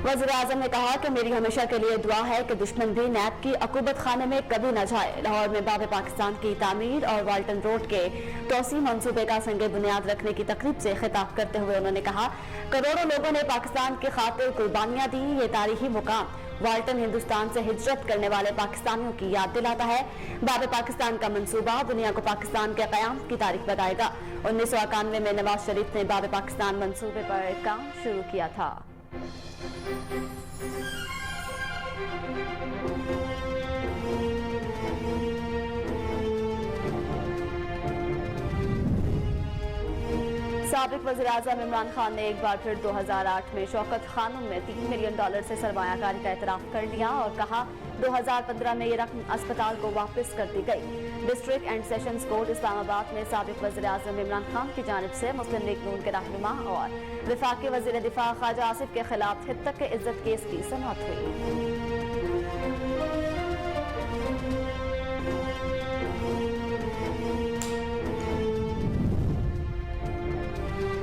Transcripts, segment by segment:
वज़ीर-ए-आज़म ने कहा कि मेरी हमेशा के लिए दुआ है कि दुश्मन भी नैब की अकूबत खाने में कभी न जाए। लाहौर में बाब पाकिस्तान की तामीर और वाल्टन रोड के तोसी मंसूबे का संगे बुनियाद रखने की तकरीब से खिताब करते हुए उन्होंने कहा, करोड़ों लोगों ने पाकिस्तान की खातिर कुर्बानियां दी। ये तारीखी मुकाम वाल्टन हिंदुस्तान से हिजरत करने वाले पाकिस्तानियों की याद दिलाता है। बाब पाकिस्तान का मंसूबा दुनिया को पाकिस्तान के क़याम की तारीख बताएगा। 1991 में नवाज शरीफ ने बाब पाकिस्तान मंसूबे पर काम शुरू किया था। साबिक वज़ीर-ए-आज़म इमरान खान ने एक बार फिर 2008 में शौकत खानूम में $3 मिलियन से सरमायाकारी का एतराफ़ कर लिया और कहा 2015 में ये रकम अस्पताल को वापस कर दी गई। District and sessions court Islamabad में साबिक वज़ीर-ए-आज़म इमरान खान की जानिब से मुस्लिम लीग नून के रहनुमा और वफाकी वज़ीर दिफा ख्वाजा आसिफ के खिलाफ हित्तक के इज्जत केस की समाअत हुई।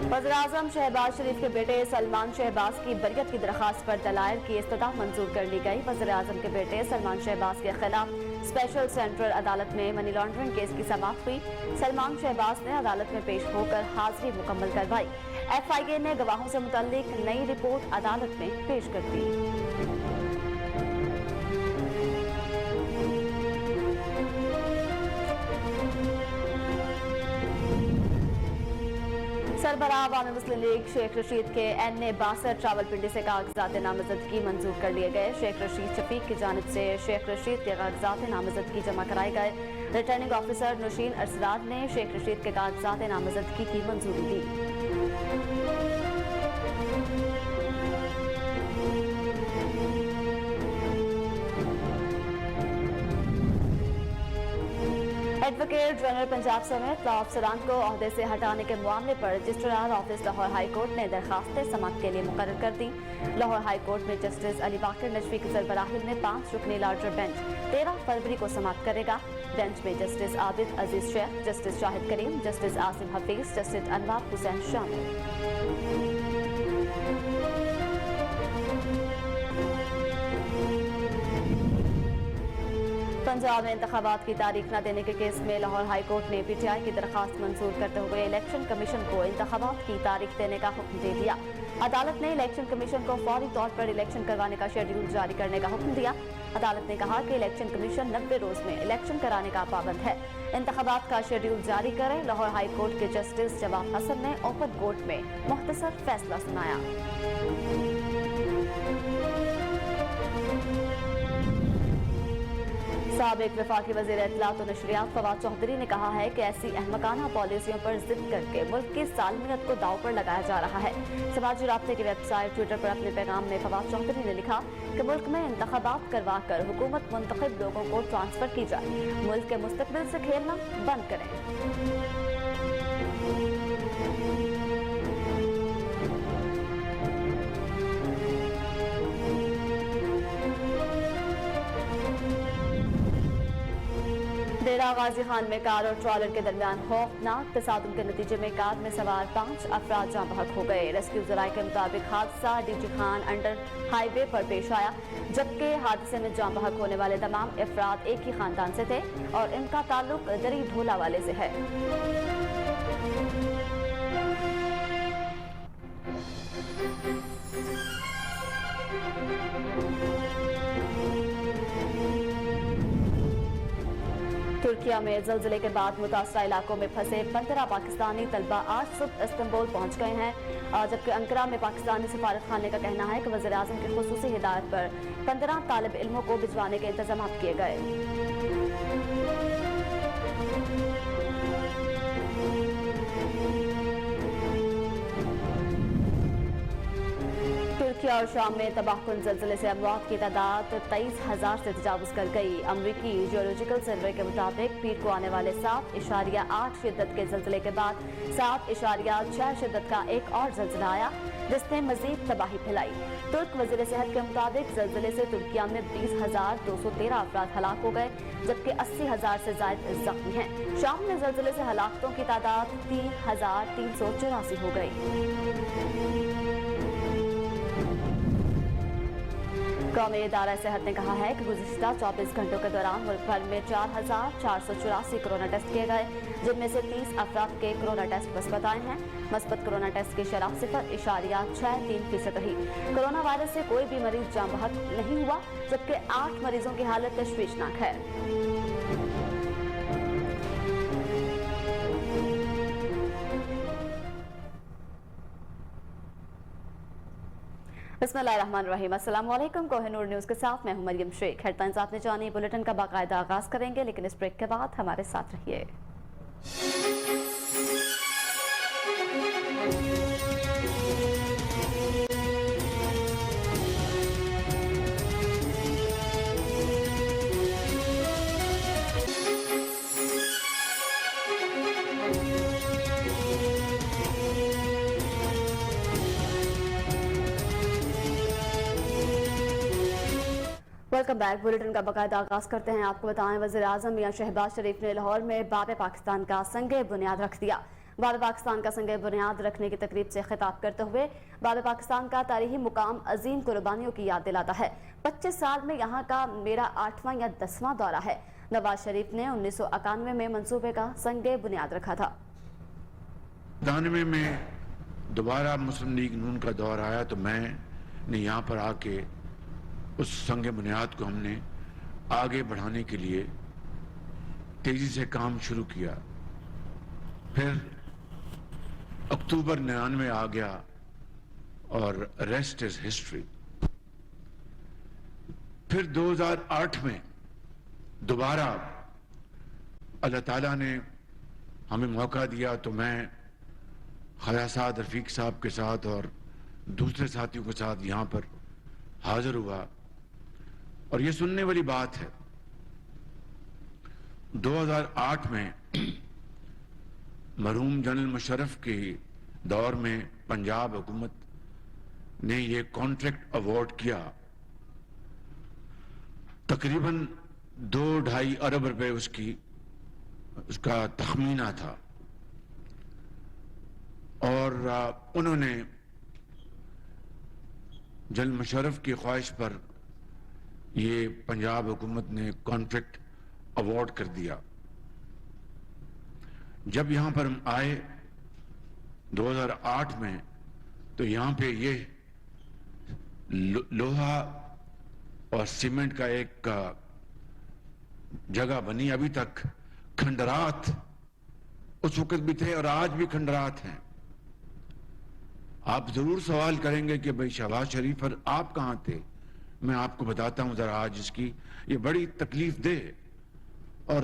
वज़ीर-ए-आज़म शहबाज शरीफ के बेटे सलमान शहबाज की बरियत की दरखास्त पर दलाइल की इस्तदा मंजूर कर ली गई। वज़ीर-ए-आज़म के बेटे सलमान शहबाज के खिलाफ स्पेशल सेंट्रल अदालत में मनी लॉन्ड्रिंग केस की समाअत हुई। सलमान शहबाज ने अदालत में पेश होकर हाजिरी मुकम्मल करवाई। FIA ने गवाहों से मुतल्लिक नई रिपोर्ट अदालत में पेश कर दी। सरबराह अवामी मुस्लिम लीग शेख रशीद के NA 62 रावलपिंडी से कागजात नामजदगी मंजूर कर लिए गए। शेख रशीद शफीक की जानिब से शेख रशीद के कागजात नामजदगी जमा कराए गए। रिटर्निंग ऑफिसर नुशीन असरार ने शेख रशीद के कागजात नामजदगी की मंजूरी दी। एडवोकेट जनरल पंजाब समेत लॉ अफसरान को ओहदे से हटाने के मामले पर registrar office Lahore high court ने दरखास्तें समाअत के लिए मुकर्रर कर दी। लाहौर हाई कोर्ट में जस्टिस अली बाकर नजवी की सरबराही में 5 रुकनी लार्जर बेंच 13 फरवरी को समाअत करेगा। बेंच में जस्टिस आबिद अजीज शेख, जस्टिस शाहिद करीम, जस्टिस आसिम हफीज, जस्टिस अनवार हुसैन शामिल। पंजाब में इंतखाबात की तारीख न देने के केस में लाहौर हाई कोर्ट ने PTI की दरखास्त मंजूर करते हुए इलेक्शन कमीशन को इंतखाबात की तारीख देने का हुक्म दे दिया। अदालत ने इलेक्शन कमीशन को फौरी तौर पर इलेक्शन करवाने का शेड्यूल जारी करने का हुक्म दिया। अदालत ने कहा कि इलेक्शन कमीशन 90 रोज में इलेक्शन कराने का पाबंद है। इंतखाबात का शेड्यूल जारी करें। लाहौर हाई कोर्ट के जस्टिस जवाब हसन ने ओपन कोर्ट में मुख्तसर फैसला सुनाया। साबिक वफाकी वज़ीर इत्तलात और नशरियात फवाद चौधरी ने कहा है कि ऐसी अहमकाना पॉलिसियों पर जिद करके मुल्क की सालमियत को दाव पर लगाया जा रहा है। समाजी राब्ते की वेबसाइट ट्विटर पर अपने पैगाम में फवाद चौधरी ने लिखा कि मुल्क में इंतखाबात करवा कर हुकूमत मुंतखब लोगों को ट्रांसफर की जाए। मुल्क के मुस्तकबिल से खेलना बंद करें। डेरा गाजी खान में कार और ट्रॉलर के दरमियान खौफनाक तसादुम के नतीजे में कार में सवार 5 अफराद जाँ बहक हो गए। रेस्क्यू जराये के मुताबिक हादसा DG खान अंडर हाईवे पर पेश आया, जबकि हादसे में जाँ बहक होने वाले तमाम अफराद एक ही खानदान से थे और इनका ताल्लुक दरी ढोला वाले से है। तुर्किया में ज़लज़ले के बाद मुतासरा इलाकों में फंसे 15 पाकिस्तानी तलबा आज सुबह इस्तांबुल पहुंच गए हैं, जबकि अंकारा में पाकिस्तानी सफारत खाने का कहना है कि वज़ीर-ए-आज़म की खुसूसी हिदायत पर 15 तालिब इल्मों को भिजवाने के इंतजाम किए गए। तुर्किया और शाम में तबाहकुन ज़लज़ले से अमवात की तादाद 23,000 से तजावुज़ कर गई। अमरीकी जियोलॉजिकल सर्वे के मुताबिक पीर को आने वाले 7.8 शिद्दत के ज़लज़ले के बाद 7.6 शिद्दत का एक और ज़लज़ला आया, जिसने मजीद तबाही फैलाई। तुर्क वज़ीर सेहत के मुताबिक ज़लज़ले से तुर्किया में 20,213 अफराद हलाक हो गए, जबकि 80,000 से ज़ायद ज़ख्मी हैं। शाम में ज़लज़ले से हलाकतों की तादाद 3,384 हो गई। قومی ادارہ صحت نے کہا ہے کہ گزشتہ 24 گھنٹوں کے دوران ملک بھر میں 4,484 کورونا ٹیسٹ کیے گئے، جن میں سے 30 افراد کے کورونا ٹیسٹ مثبت آئے ہیں۔ مثبت کورونا ٹیسٹ کی شرح 0.63% رہی۔ کورونا وائرس سے کوئی بھی مریض جاں بحق نہیں ہوا، جبکہ 8 مریضوں کی حالت تشویشناک ہے۔ بسم اللہ الرحمن الرحیم، السلام علیکم۔ کوہ نور نیوز کے ساتھ میں ہوں مریم شیخ۔ ہیڈلائنز آپ نے جانی، بلیٹن کا باقاعدہ آغاز کریں گے، لیکن اس بریک کے بعد ہمارے ساتھ رہیے۔ Welcome back. بلیٹن کا باقاعدہ آغاز کرتے ہیں۔ آپ کو بتائیں، وزیر اعظم میاں شہباز شریف نے لاہور میں باب پاکستان کا سنگ بنیاد رکھ دیا۔ باب پاکستان کا سنگ بنیاد رکھنے کی تقریب سے خطاب کرتے ہوئے باب پاکستان کا تاریخی مقام عظیم قربانیوں کی یاد دلاتا ہے۔ 25 سال میں یہاں کا میرا 8واں یا 10واں دورہ ہے۔ نواز شریف نے 1991 میں منصوبے کا سنگ بنیاد رکھا تھا۔ 99 میں دوبارہ مسلم لیگ نون کا دور آیا تو میں نے یہاں پر آ کے اس سنگ بنیاد کو ہم نے آگے بڑھانے کے لیے تیزی سے کام شروع کیا۔ پھر اکتوبر 99 آ گیا اور ریسٹ از ہسٹری۔ پھر 2008 میں دوبارہ اللہ تعالیٰ نے ہمیں موقع دیا تو میں خواجہ سعد رفیق صاحب کے ساتھ اور دوسرے ساتھیوں کے ساتھ یہاں پر حاضر ہوا، اور یہ سننے والی بات ہے 2008 میں مرحوم جنرل مشرف کے دور میں پنجاب حکومت نے یہ کانٹریکٹ ایوارڈ کیا، تقریباً 2-2.5 ارب روپے اس کا تخمینہ تھا، اور انہوں نے جنرل مشرف کی خواہش پر یہ پنجاب حکومت نے کانٹریکٹ ایوارڈ کر دیا۔ جب یہاں پر ہم آئے 2008 میں تو یہاں پہ یہ لوہا اور سیمنٹ کا ایک جگہ بنی، ابھی تک کھنڈرات اس وقت بھی تھے اور آج بھی کھنڈرات ہیں۔ آپ ضرور سوال کریں گے کہ بھائی شہباز شریف پر آپ کہاں تھے؟ میں آپ کو بتاتا ہوں ذرا آج اس کی یہ بڑی تکلیف دہ اور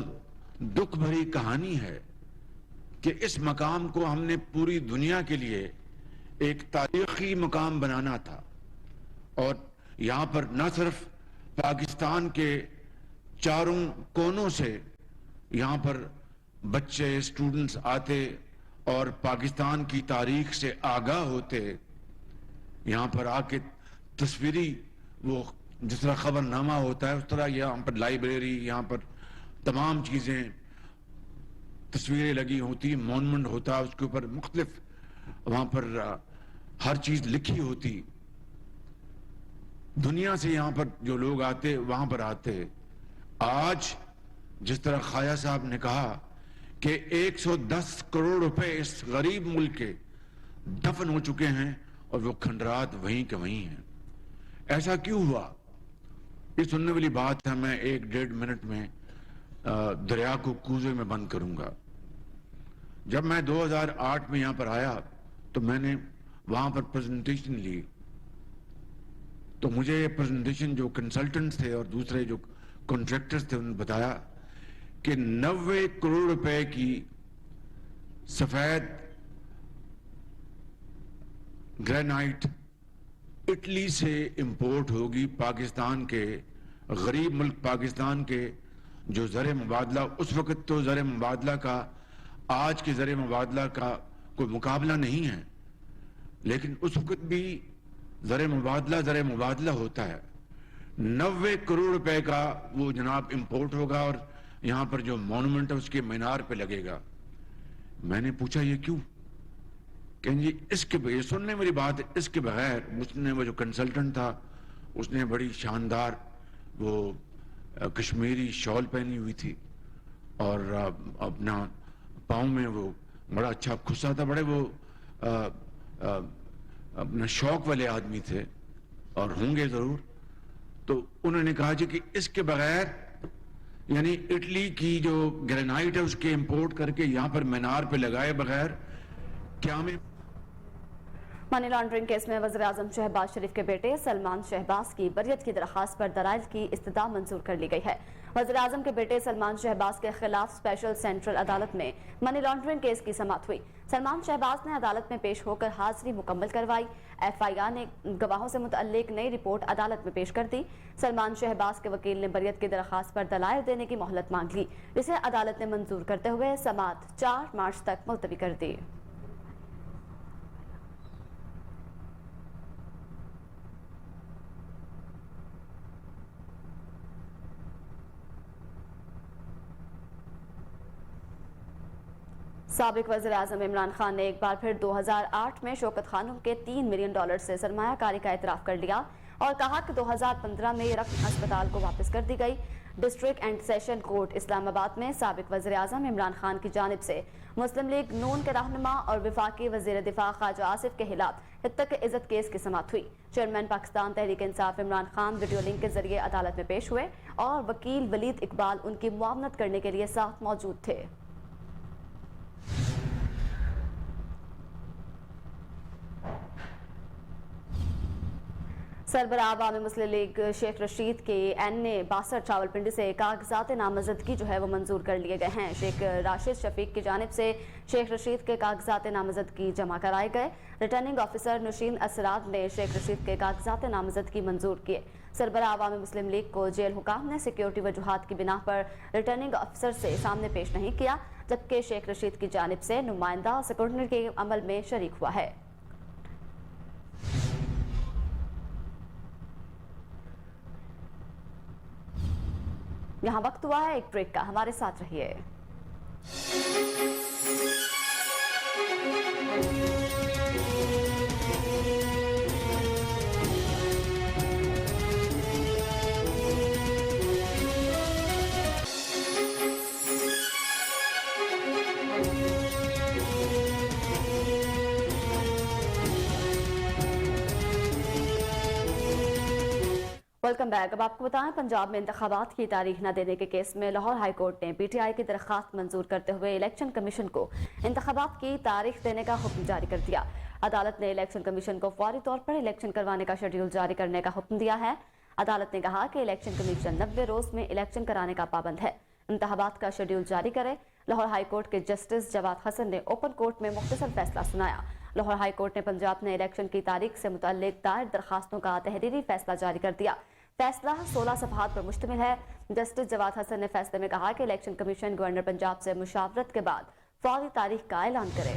دکھ بھری کہانی ہے کہ اس مقام کو ہم نے پوری دنیا کے لیے ایک تاریخی مقام بنانا تھا، اور یہاں پر نہ صرف پاکستان کے چاروں کونوں سے یہاں پر بچے اسٹوڈنٹس آتے اور پاکستان کی تاریخ سے آگاہ ہوتے، یہاں پر آ کے تصویری وہ جس طرح خبر نامہ ہوتا ہے اس طرح یہاں پر لائبریری، یہاں پر تمام چیزیں تصویریں لگی ہوتی، مونومنٹ ہوتا، اس کے اوپر مختلف وہاں پر ہر چیز لکھی ہوتی، دنیا سے یہاں پر جو لوگ آتے وہاں پر آتے۔ آج جس طرح خواجہ صاحب نے کہا کہ 110 کروڑ روپے اس غریب ملک کے دفن ہو چکے ہیں اور وہ کھنڈرات وہیں کے وہیں ہیں۔ ایسا کیوں ہوا؟ یہ سننے والی بات ہے۔ میں 1-1.5 منٹ میں دریا کو کوزے میں بند کروں گا۔ جب میں 2008 میں یہاں پر آیا تو میں نے وہاں پر پریزنٹیشن لی، تو مجھے یہ پریزنٹیشن جو کنسلٹنٹس تھے اور دوسرے جو کانٹریکٹرز تھے انہوں نے بتایا کہ 90 کروڑ روپے کی سفید گرینائٹ اٹلی سے امپورٹ ہوگی پاکستان کے غریب ملک پاکستان کے جو زر مبادلہ، اس وقت تو زر مبادلہ کا آج کے زر مبادلہ کا کوئی مقابلہ نہیں ہے، لیکن اس وقت بھی زر مبادلہ ہوتا ہے۔ 90 کروڑ روپے کا وہ جناب امپورٹ ہوگا اور یہاں پر جو مونومنٹ ہے اس کے مینار پہ لگے گا۔ میں نے پوچھا یہ کیوں؟ کہ جی اس کے بغیر، سننے والی بات ہے، اس کے بغیر اس نے وہ جو کنسلٹنٹ تھا उसने बड़ी शानदार वो कश्मीरी शॉल पहनी हुई थी और अपना पाँव में वो बड़ा अच्छा खुसा था, बड़े वो अपना शौक वाले आदमी थे और होंगे जरूर। तो उन्होंने कहा जी कि इसके बगैर, यानी इटली की जो ग्रेनाइट है उसके इंपोर्ट करके यहाँ पर मीनार पे लगाए बगैर क्या हमें। मनी लॉन्ड्रिंग केस में वज़ीर-ए-आज़म शहबाज शरीफ के बेटे सलमान शहबाज की बरियत की दरखास्त पर दलाइल की इस्तदा मंजूर कर ली गई है। वज़ीर-ए-आज़म के बेटे सलमान शहबाज के खिलाफ स्पेशल सेंट्रल अदालत में मनी लॉन्ड्रिंग केस की समाअत हुई। सलमान शहबाज ने अदालत में पेश होकर हाजिरी मुकम्मल करवाई। FIR ने गवाहों से मुतल्लिक नई रिपोर्ट अदालत में पेश कर दी। सलमान शहबाज के वकील ने बरियत की दरखास्त पर दलाइल देने की मोहलत मांग ली, जिसे अदालत ने मंजूर करते हुए समाअत 4 मार्च तक मुलतवी कर दी। साबिक वज़ीर-ए-आज़म इमरान खान ने एक बार फिर 2008 में शौकत खानम के $3 मिलियन से सरमायाकारी का इतराफ़ कर लिया और कहा कि 2015 में ये रकम अस्पताल को वापस कर दी गई। District and session court Islamabad में साबिक वज़ीर-ए-आज़म इमरान खान की जानिब से मुस्लिम लीग नून के रहनुमा और वफाकी वज़ीर दिफा ख्वाजा आसिफ के खिलाफ हित्तक इज़्ज़त केस की समाअत हुई। Chairman Pakistan Tehreek Insaf Imran Khan video link के जरिए अदालत में पेश हुए और वकील वलीद इकबाल उनकी मुआवनत करने के लिए साथ मौजूद थे। सरबराह अवामी मुस्लिम लीग शेख रशीद के NA 62 रावलपिंडी से कागजात नामजदगी जो है वो मंजूर कर लिए गए हैं। शेख राशिद शफीक की जानिब से शेख रशीद के कागजात नामजदगी जमा कराए गए। रिटर्निंग ऑफिसर नुशीन असरार ने शेख रशीद के कागजात नामजदगी मंजूर किए। सरबराह अवामी मुस्लिम लीग को जेल हुकाम ने सिक्योरिटी वजूहात की बिना पर रिटर्निंग ऑफिसर से सामने पेश नहीं किया, जबकि शेख रशीद की जानिब से नुमाइंदा सिक्योरिटी के अमल में शरीक हुआ है। यहाँ वक्त हुआ है एक ब्रेक का, हमारे साथ रहिए। Welcome back. अब आपको बताएं, पंजाब में इंतखाबात की तारीख न देने के केस में लाहौर हाई कोर्ट ने PTI की दरखास्त मंजूर करते हुए इलेक्शन कमीशन को इंतखाबात की तारीख देने का हुक्म जारी कर दिया। अदालत ने इलेक्शन कमीशन को फौरी तौर पर इलेक्शन करवाने का शेड्यूल जारी करने का हुक्म दिया है। अदालत ने कहा कि इलेक्शन कमीशन 90 रोज में इलेक्शन कराने का पाबंद है, इंतखाबात का शेड्यूल जारी करे। लाहौर हाई कोर्ट के जस्टिस जवाद हसन ने ओपन कोर्ट में मुख्तसर फैसला सुनाया। लाहौर हाई कोर्ट ने पंजाब ने इलेक्शन की तारीख से मुतल्लिक दायर दरखास्तों का तहरीरी फैसला जारी कर दिया। फैसला 16 सफहात पर मुश्तमिल है। जस्टिस जवाद हसन ने फैसले में कहा कि इलेक्शन कमीशन गवर्नर पंजाब से मुशावरत के बाद फौरी तारीख का ऐलान करे।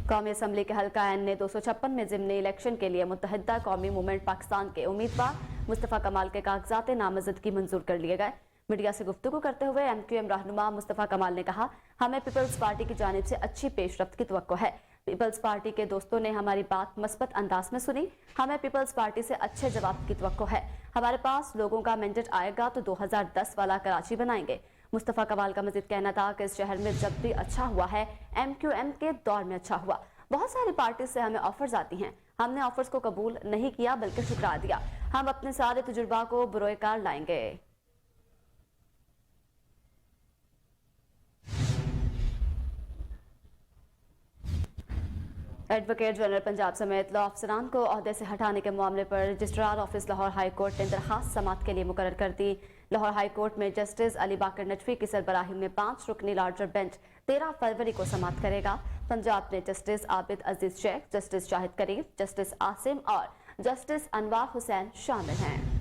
कौमी असम्बली के हल्का NA 256 में ज़िमनी इलेक्शन के लिए मुत्तहिदा कौमी मूवमेंट पाकिस्तान के उम्मीदवार मुस्तफ़ा कमाल के कागजात नामजदगी मंजूर कर लिए गए। मीडिया से गुफ्तगू करते हुए MQM रहनुमा मुस्तफ़ा कमाल ने कहा, हमें पीपल्स पार्टी की जानिब से अच्छी पेशरफ्त की तवक्को है। पीपल्स पार्टी के दोस्तों ने हमारी बात मस्बत अंदाज में सुनी। हमें पीपल्स पार्टी से अच्छे जवाब की तवक्को है। हमारे पास लोगों का मैंडेट आएगा तो 2010 वाला कराची बनाएंगे। मुस्तफ़ा कमाल का मजीद कहना था कि इस शहर में जब भी अच्छा हुआ है MQM के दौर में अच्छा हुआ। बहुत सारी पार्टी से हमें ऑफर्स आती हैं, हमने ऑफर्स को कबूल नहीं किया बल्कि ठुकरा दिया। हम अपने सारे तजुर्बा को बरोए कार लाएंगे। एडवोकेट जनरल पंजाब समेत लॉ अफसरान को ओहदे से हटाने के मामले पर registrar office Lahore high court ने दरखास्त समाअत के लिए मुकर्रर कर दी। लाहौर हाई कोर्ट में जस्टिस अली बाकर नजफी की सरबराही में 5 रुकनी लार्जर बेंच 13 फरवरी को समाअत करेगा। पंजाब में जस्टिस आबिद अजीज शेख, जस्टिस शाहिद करीम, जस्टिस आसिम और जस्टिस अनवार हुसैन शामिल हैं।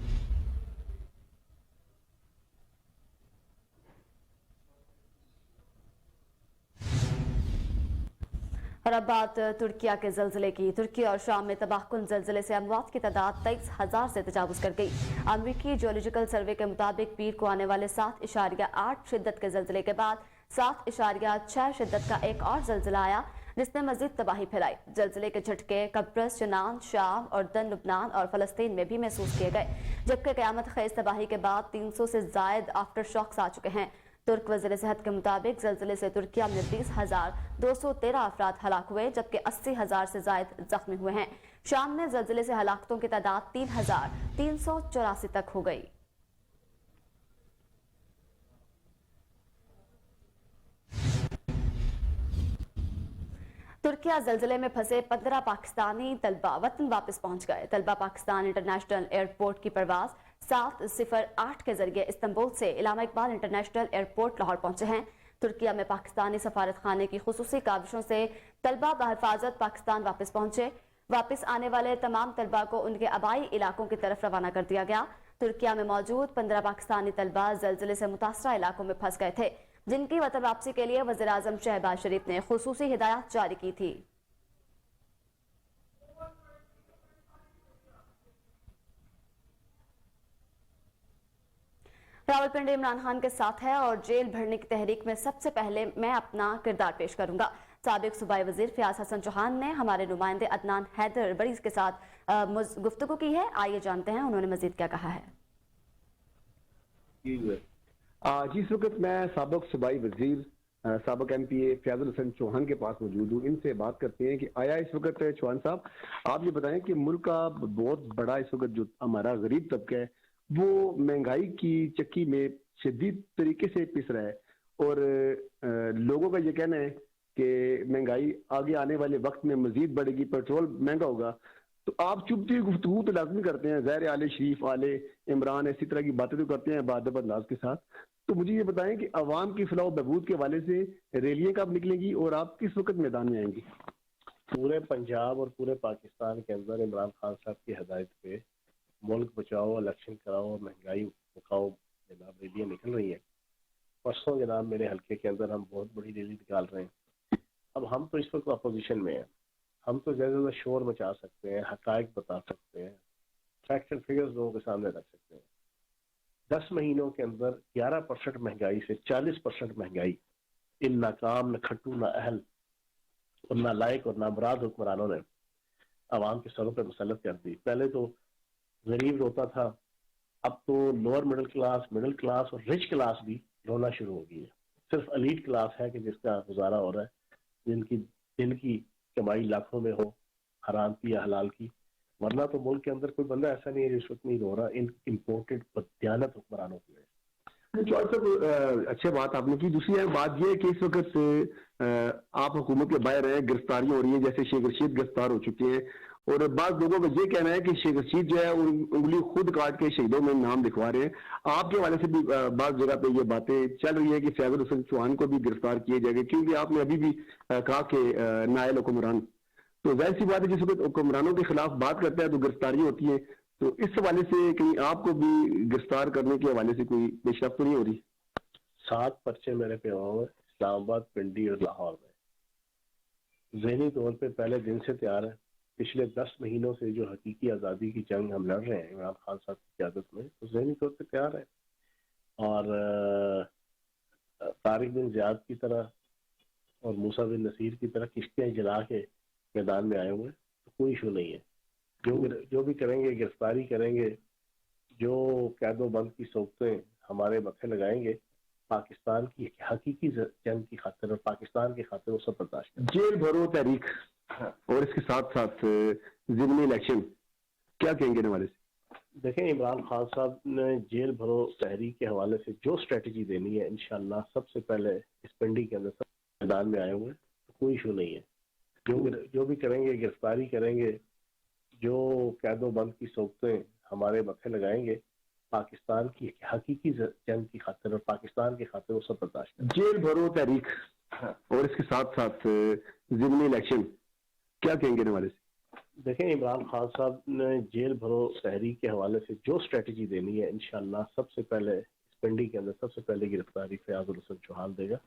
और अब बात तुर्किया के जल्जले की। तुर्की और शाम में तबाहकुन जल्जले से अमवात की तादाद 23,000 से तजावुज कर गई। अमरीकी जियोलॉजिकल सर्वे के मुताबिक पीर को आने वाले 7.8 शिद्दत के जल्जले के बाद 7.6 शिद्दत का एक और ज़लज़ला आया जिसने मज़ीद तबाही फैलाई। ज़लज़ले के झटके कब्रस, यनान, शाम, उर्दन, लुबनान और फ़लस्तीन में भी महसूस किए गए, जबकि क़यामत ख़ेज़ तबाही के बाद 300 से ज़ायद आफ्टर शॉक्स आ चुके हैं। तुर्क वज़ीर सेहत के मुताबिक ज़लज़ले से तुर्किया में 20,213 अफराद हलाक हुए, जबकि 80,000 से ज़ायद ज़ख्मी हुए हैं। शाम में ज़लज़ले से हलाकतों की तादाद 3,384 तक हो गई। तुर्किया ज़लज़ले में फंसे 15 पाकिस्तानी तलबा वतन वापस पहुंच गए। तलबा पाकिस्तान इंटरनेशनल एयरपोर्ट की परवाज़ 708 के जरिए इस्तांबुल से इलामा इकबाल इंटरनेशनल एयरपोर्ट लाहौर पहुंचे हैं। तुर्किया में पाकिस्तानी सफारत खाने की खुसूसी काविशों से तलबा बहिफाजत पाकिस्तान वापस पहुंचे। वापस आने वाले तमाम तलबा को उनके आबाई इलाकों की तरफ रवाना कर दिया गया। तुर्किया में मौजूद 15 पाकिस्तानी तलबा ज़लज़ले से मुतासरा इलाकों में फंस गए थे, जिनकी वतन वापसी के लिए वज़ीर आज़म शहबाज शरीफ ने खुसूसी हिदायत जारी की थी। रावलपिंडी इमरान खान के साथ है और जेल भरने की तहरीक में सबसे पहले मैं अपना किरदार पेश करूंगा। साबिक सूबाई वजीर फयाज हसन चौहान ने हमारे नुमाइंदे अदनान हैदर बड़ी के साथ गुफ्तगू की है। आइए जानते हैं उन्होंने मजीद क्या कहा है। जी, इस वक्त मैं साबिक सूबाई वजीर साबिक MPA फयाज हसन चौहान के पास मौजूद हूँ। इनसे बात करते हैं कि आया इस वक्त चौहान साहब आप ये बताएं कि मुल्क का बहुत बड़ा इस वक्त जो हमारा गरीब तबका है वो महंगाई की चक्की में शदीद तरीके से पिस रहा है और लोगों का ये कहना है कि महंगाई आगे आने वाले वक्त में मजीद बढ़ेगी, पेट्रोल महंगा होगा। तो आप चुभती हुई गुफ्तगू तो लाजमी करते हैं, ज़ाहिर आले शरीफ आले इमरान ऐसी तरह की बातें तो करते हैं बादब अंदाज के साथ। तो मुझे ये बताएं कि अवाम की फलाह बहबूद के हवाले से रैलियां कब निकलेंगी और आप किस वक्त मैदान में आएंगी? पूरे पंजाब और पूरे पाकिस्तान के अंदर इमरान खान साहब की हदायत पे मुल्क बचाओ, इलेक्शन कराओ और महंगाई मुकाओ जनाब रैलियाँ निकल रही हैं। परसों जनाब मेरे हल्के के अंदर हम बहुत बड़ी रैली निकाल रहे हैं। अब हम तो इस वक्त अपोजिशन में हैं, हम तो ज़्यादा ज़्यादा शोर मचा सकते हैं, हक़ाइक़ बता सकते हैं, फैक्ट्स एंड फिगर्स लोगों के सामने रख सकते हैं। 10 महीनों के अंदर 11% महंगाई से 40% महंगाई इन नाकाम, नखट्टू, नाअहल और नालायक और नामुराद हुक्मरानों ने आवाम के सरों पर मुसल्लत कर दी। पहले तो गरीब रोता था, अब तो लोअर मिडिल क्लास और रिच क्लास भी रोना शुरू हो गई है। सिर्फ एलीट क्लास है कि जिसका गुजारा हो रहा है, जिनकी दिन की कमाई लाखों में हो, हराम की या हलाल की। वरना तो मुल्क के अंदर कोई बंदा ऐसा नहीं है जिस वक्त नहीं रो रहा इन इम्पोर्टेड बददियानत हुक्मरानों की वजह से। अच्छी बात आपने की। दूसरी बात ये है कि इस वक्त आप हुकूमत के बाहर हैं, गिरफ्तारियां हो रही हैं, जैसे शेख रशीद गिरफ्तार हो चुके हैं और बाद लोगों का ये कहना है कि शेख रशीद जो है उंगली खुद काट के शहीदों में नाम लिखवा रहे हैं। आपके हवाले से भी बात जगह पे ये बातें चल रही है कि फयाज हसन चौहान को भी गिरफ्तार किए जाएंगे, क्योंकि आपने अभी भी कहा कि नायल हुक्मरान, तो जाहिर सी बात है जिस वक्त हुक्मरानों के खिलाफ बात करता है तो गिरफ्तारियां होती हैं। तो इस हवाले से कहीं आपको भी गिरफ्तार करने के हवाले से कोई पेशरफ्त तो नहीं हो रही? 7 पर्चे मेरे पे हुए इस्लामाबाद, पिंडी और लाहौर में। ज़हनी तौर पे पहले दिन से तैयार है। पिछले 10 महीनों से जो हकीकी आज़ादी की जंग हम लड़ रहे हैं इमरान खान साहब की क़यादत में, तो ज़हनी तौर पे तैयार है। और तारिक बिन ज़ियाद की तरह और मूसा बिन नसीर की तरह किश्तियाँ जला के मैदान में आए हुए हैं, तो कोई इशू नहीं है। जो भी करेंगे, गिरफ्तारी करेंगे, जो कैदो बंद की सोबतें हमारे मत्थे लगाएंगे, पाकिस्तान की हकीकी जंग की खातिर और पाकिस्तान की खातिर वो सब बर्दाश्त करें। जेल भरो तहरीक और इसके साथ साथ ज़िमनी इलेक्शन क्या कहेंगे हवाले से? देखें, इमरान खान साहब ने जेल भरो तहरीक के हवाले से जो स्ट्रेटजी देनी है, इंशाल्लाह सबसे पहले इस पिंडी के अंदर सब मैदान में आए हुए हैं, तो कोई इशू नहीं है। जो भी करेंगे, गिरफ्तारी करेंगे, जो कैदो बंद की सोबतें हमारे मत्थे लगाएंगे, पाकिस्तान की हकीकी जंग की खातिर और पाकिस्तान की खातिर वो सब बर्दाश्त करें। जेल भरो तहरीक और इसके साथ साथ ज़िमनी इलेक्शन क्या कहेंगे हवाले से? देखें, इमरान खान साहब ने जेल भरो तहरीक के हवाले से जो स्ट्रेटजी देनी है, इंशाल्लाह सबसे पहले इस पिंडी के अंदर सबसे पहले गिरफ्तारी फयाज हसन चौहान देगा।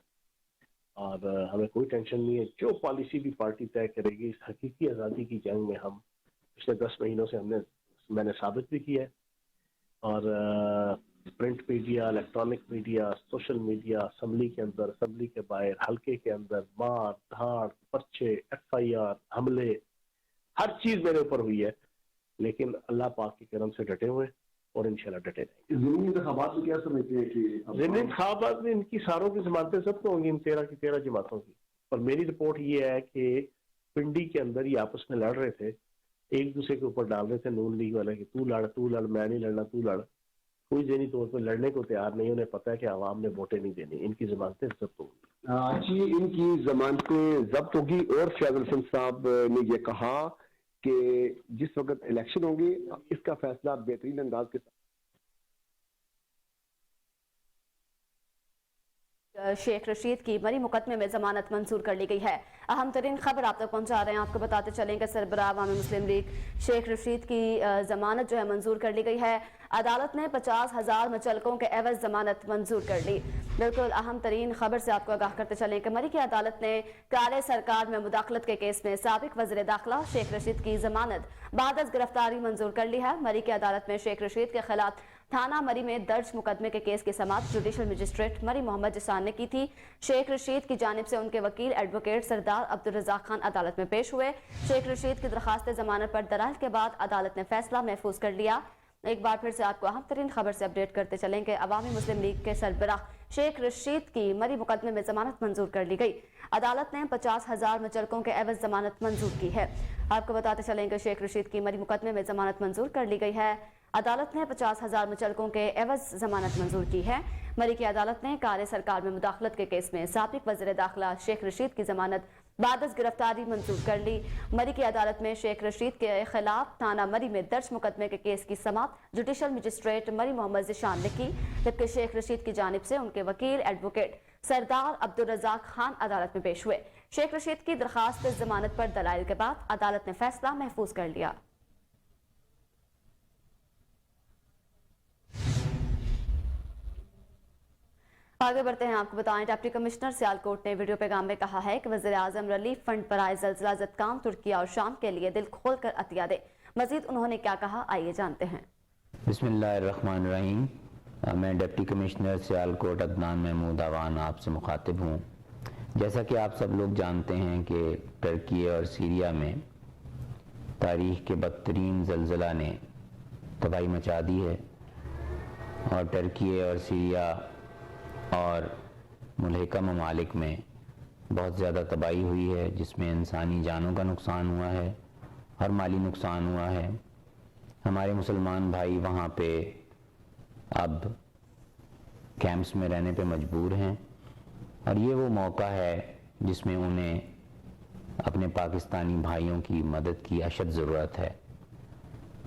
और हमें कोई टेंशन नहीं है। जो पॉलिसी भी पार्टी तय करेगी, इस हकीकी आज़ादी की जंग में हम पिछले 10 महीनों से मैंने साबित भी किया है। और print media, electronic media, social media, assembly के अंदर, असम्बली के बाहर, हल्के के अंदर मार धाड़, पर्चे, FIR, हमले, हर चीज मेरे ऊपर हुई है, लेकिन अल्लाह पाक के करम से डटे हुए और इंशाल्लाह डटे रहेंगे। ज़मीनी इंतखाबात में क्या समझते हैं कि ज़मीनी इंतखाबात में इनकी सारों की जमानतें सबको होंगी, इन 13 की 13 जमातों की। और मेरी रिपोर्ट ये है कि पिंडी के अंदर ये आपस में लड़ रहे थे, एक दूसरे के ऊपर डाल रहे थे नून लीग वाले कि तू लड़, मैं नहीं लड़ना, तू लड़। कोई ज़हनी तौर पर लड़ने को तैयार नहीं, उन्हें पता है कि आवाम ने वोटें नहीं देनी, इनकी जमानतें जब्त होंगी। जी, इनकी जमानतें जब्त होगी। और फैजल हसन साहब ने ये कहा कि जिस वक्त इलेक्शन होंगे इसका फैसला बेहतरीन अंदाज के साथ शेख रशीद की मरी मुकदमे में जमानत मंजूर कर ली गई है। अहम तरीन खबर आप तक पहुंचा रहे हैं। आपको बताते चलें कि सरबराह अवामी मुस्लिम लीग शेख रशीद की जमानत जो है मंजूर कर ली गई है। अदालत ने 50,000 मुचलकों के एवज जमानत मंजूर कर ली। बिल्कुल अहम तरीन खबर से आपको आगाह करते चलें कि मरी की अदालत ने काले सरकार में मुदाखलत के केस में साबिक वज़ीर दाखिला शेख रशीद की जमानत बाद अज़ गिरफ्तारी मंजूर कर ली है। मरी की अदालत में शेख रशीद के खिलाफ थाना मरी में दर्ज मुकदमे के केस की समाअत जुडिशल मजिस्ट्रेट मरी मोहम्मद जसान ने की थी। शेख रशीद की जानिब से उनके वकील एडवोकेट सरदार अब्दुल रज़ाक खान अदालत में पेश हुए। शेख रशीद की दरखास्त जमानत पर दलाइल के बाद अदालत ने फैसला महफूज कर लिया। एक बार फिर से आपको अहम तरीन खबर से अपडेट करते चलें कि अवामी मुस्लिम लीग के सरबराह शेख रशीद की मरी मुकदमे में जमानत मंजूर कर ली गई। अदालत ने 50,000 मुचलकों के एवज जमानत मंजूर की है। आपको बताते चलें कि शेख रशीद की मरी मुकदमे में जमानत मंजूर कर ली गई है। अदालत ने 50,000 मुचलकों के एवज जमानत मंजूर की है। मरी की अदालत ने काले सरकार में मुदाखलत के केस में साबिक वज़ीर दाखिला शेख रशीद की जमानत बाद अज़ गिरफ्तारी मंजूर कर ली। मरी की अदालत में शेख रशीद के खिलाफ थाना मरी में दर्ज मुकदमे के केस की समाअत जुडिशल मजिस्ट्रेट मरी मोहम्मद जशान ने की, जबकि शेख रशीद की जानिब से उनके वकील एडवोकेट सरदार अब्दुल रज़ाक खान अदालत में पेश हुए। शेख रशीद की दरखास्त जमानत पर दलाइल के बाद अदालत ने फैसला महफूज कर लिया। आगे बढ़ते हैं। आपको बताएं, डिप्टी कमिश्नर सियालकोट ने वीडियो पैगाम में कहा है कि वज़ीर आज़म रिलीफ फंड पर आए ज़ल्ज़ला ज़दगान तुर्किया और शाम के लिए दिल खोल कर अतिया दे। मजीद उन्होंने क्या कहा, आइए जानते हैं। बिस्मिल्लाहिर्रहमानिर्रहीम। मैं डिप्टी कमिश्नर सियालकोट अदनान महमूद अवान आपसे मुखातिब हूँ। जैसा कि आप सब लोग जानते हैं कि टर्की और सीरिया में तारीख़ के बदतरीन ज़ल्ज़ला ने तबाही मचा दी है और टर्की और सीरिया और मुल्हिका ममालिक में बहुत ज़्यादा तबाही हुई है, जिसमें इंसानी जानों का नुकसान हुआ है और माली नुकसान हुआ है। हमारे मुसलमान भाई वहाँ पे अब कैंप्स में रहने पे मजबूर हैं और ये वो मौका है जिसमें उन्हें अपने पाकिस्तानी भाइयों की मदद की अशद ज़रूरत है।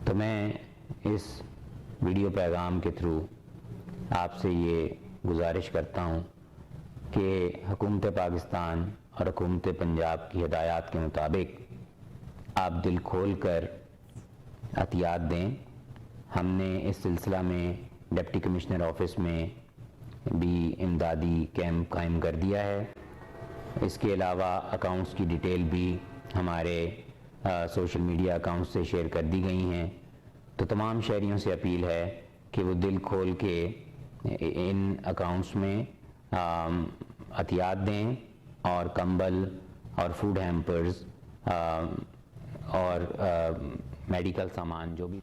तो मैं इस वीडियो पैगाम के थ्रू आपसे ये गुजारिश करता हूँ कि हुकूमत पाकिस्तान और हुकूमत पंजाब की हिदायत के मुताबिक आप दिल खोल कर अतियात दें। हमने इस सिलसिला में डिप्टी कमिश्नर ऑफिस में भी इमदादी कैंप कायम कर दिया है। इसके अलावा अकाउंट्स की डिटेल भी हमारे सोशल मीडिया अकाउंट्स से शेयर कर दी गई हैं। तो तमाम शहरियों से अपील है कि वो दिल खोल के इन अकाउंट्स में अतियात दें और कंबल और फूड हैम्पर्स और मेडिकल सामान जो भी।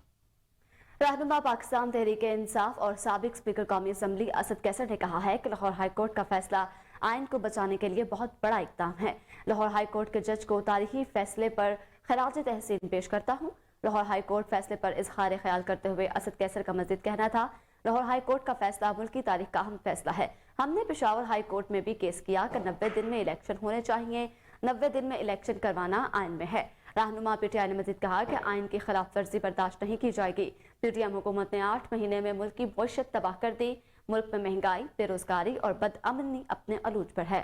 रहनुमा पाकिस्तान तहरीक इंसाफ और साबिक स्पीकर कौमी असम्बली असद कैसर ने कहा है कि लाहौर हाईकोर्ट का फैसला आइन को बचाने के लिए बहुत बड़ा इक़दाम है। लाहौर हाईकोर्ट के जज को तारीखी फैसले पर खराज तहसीन पेश करता हूँ। लाहौर हाईकोर्ट फैसले पर इजहार ख्याल करते हुए असद कैसर का मजीद कहना था, लाहौर हाईकोर्ट का फैसला मुल्क की तारीख का अहम फैसला है। हमने पेशावर हाईकोर्ट में भी केस किया कि 90 दिन में इलेक्शन होने चाहिए। 90 दिन में इलेक्शन करवाना आइन में है। रहनुमा PTI ने मजीद कहा कि आइन की खिलाफ वर्जी बर्दाश्त नहीं की जाएगी। PTM हुकूमत ने 8 महीने में मुल्क की मईशत तबाह कर दी। मुल्क में महंगाई, बेरोजगारी और बदअमनी अपने अरूज पर है।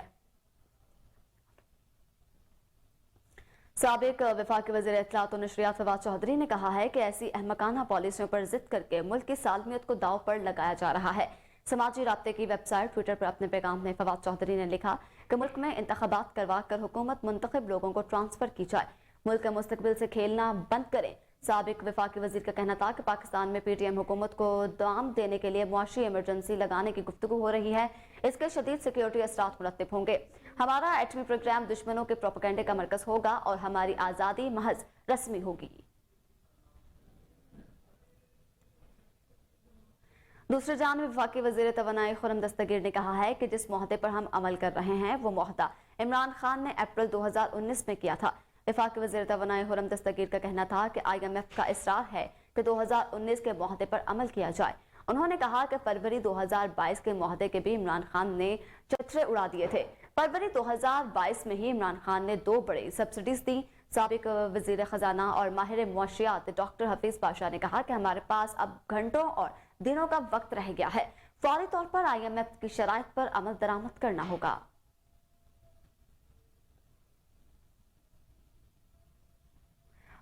साबिक वफाकी वज़ीर इत्तलात और नशरियात फवाद चौधरी ने कहा है कि ऐसी अहमकाना पॉलिसियों पर जिद करके मुल्क की सालमियत को दाव पर लगाया जा रहा है। समाजी राब्ते की वेबसाइट ट्विटर पर अपने पैगाम में फवाद चौधरी ने लिखा कि मुल्क में इंतखाबात करवा कर हुकूमत मुंतखब लोगों को ट्रांसफर की जाए। मुल्क के मुस्तकबिल से खेलना बंद करें। साबिक वफाकी वजीर का कहना था कि पाकिस्तान में पीटीएम हुकूमत को दाम देने के लिए मुआशी इमरजेंसी लगाने की गुफ्तगू हो रही है। इसके शदीद सिक्योरिटी असरात मुरत्तिब होंगे। हमारा एटमी प्रोग्राम दुश्मनों के प्रोपेगेंडे का मरकज होगा और हमारी आज़ादी महज रस्मी होगी। दूसरी जानिब वफाकी वज़ीर तवानाई खुर्रम दस्तगीर ने कहा है कि जिस मुआहदे पर हम अमल कर रहे हैं वो मुआहदा इमरान खान ने अप्रैल 2019 में किया था। वफाकी वज़ीर तवानाई खुर्रम दस्तगीर का कहना था कि IMF का इसरार है कि 2019 के मुआहदे पर अमल किया जाए। उन्होंने कहा कि फरवरी 2022 के मुआहदे के भी इमरान खान ने चतरे उड़ा दिए थे। फरवरी 2022 में ही इमरान खान ने 2 बड़ी सब्सिडीज दी। साबिक वज़ीर खजाना और माहिर मुआशियात डॉक्टर हफीज पाशा ने कहा कि हमारे पास अब घंटों और दिनों का वक्त रह गया है। फौरी तौर पर IMF की शराइत पर अमल दरामद करना होगा।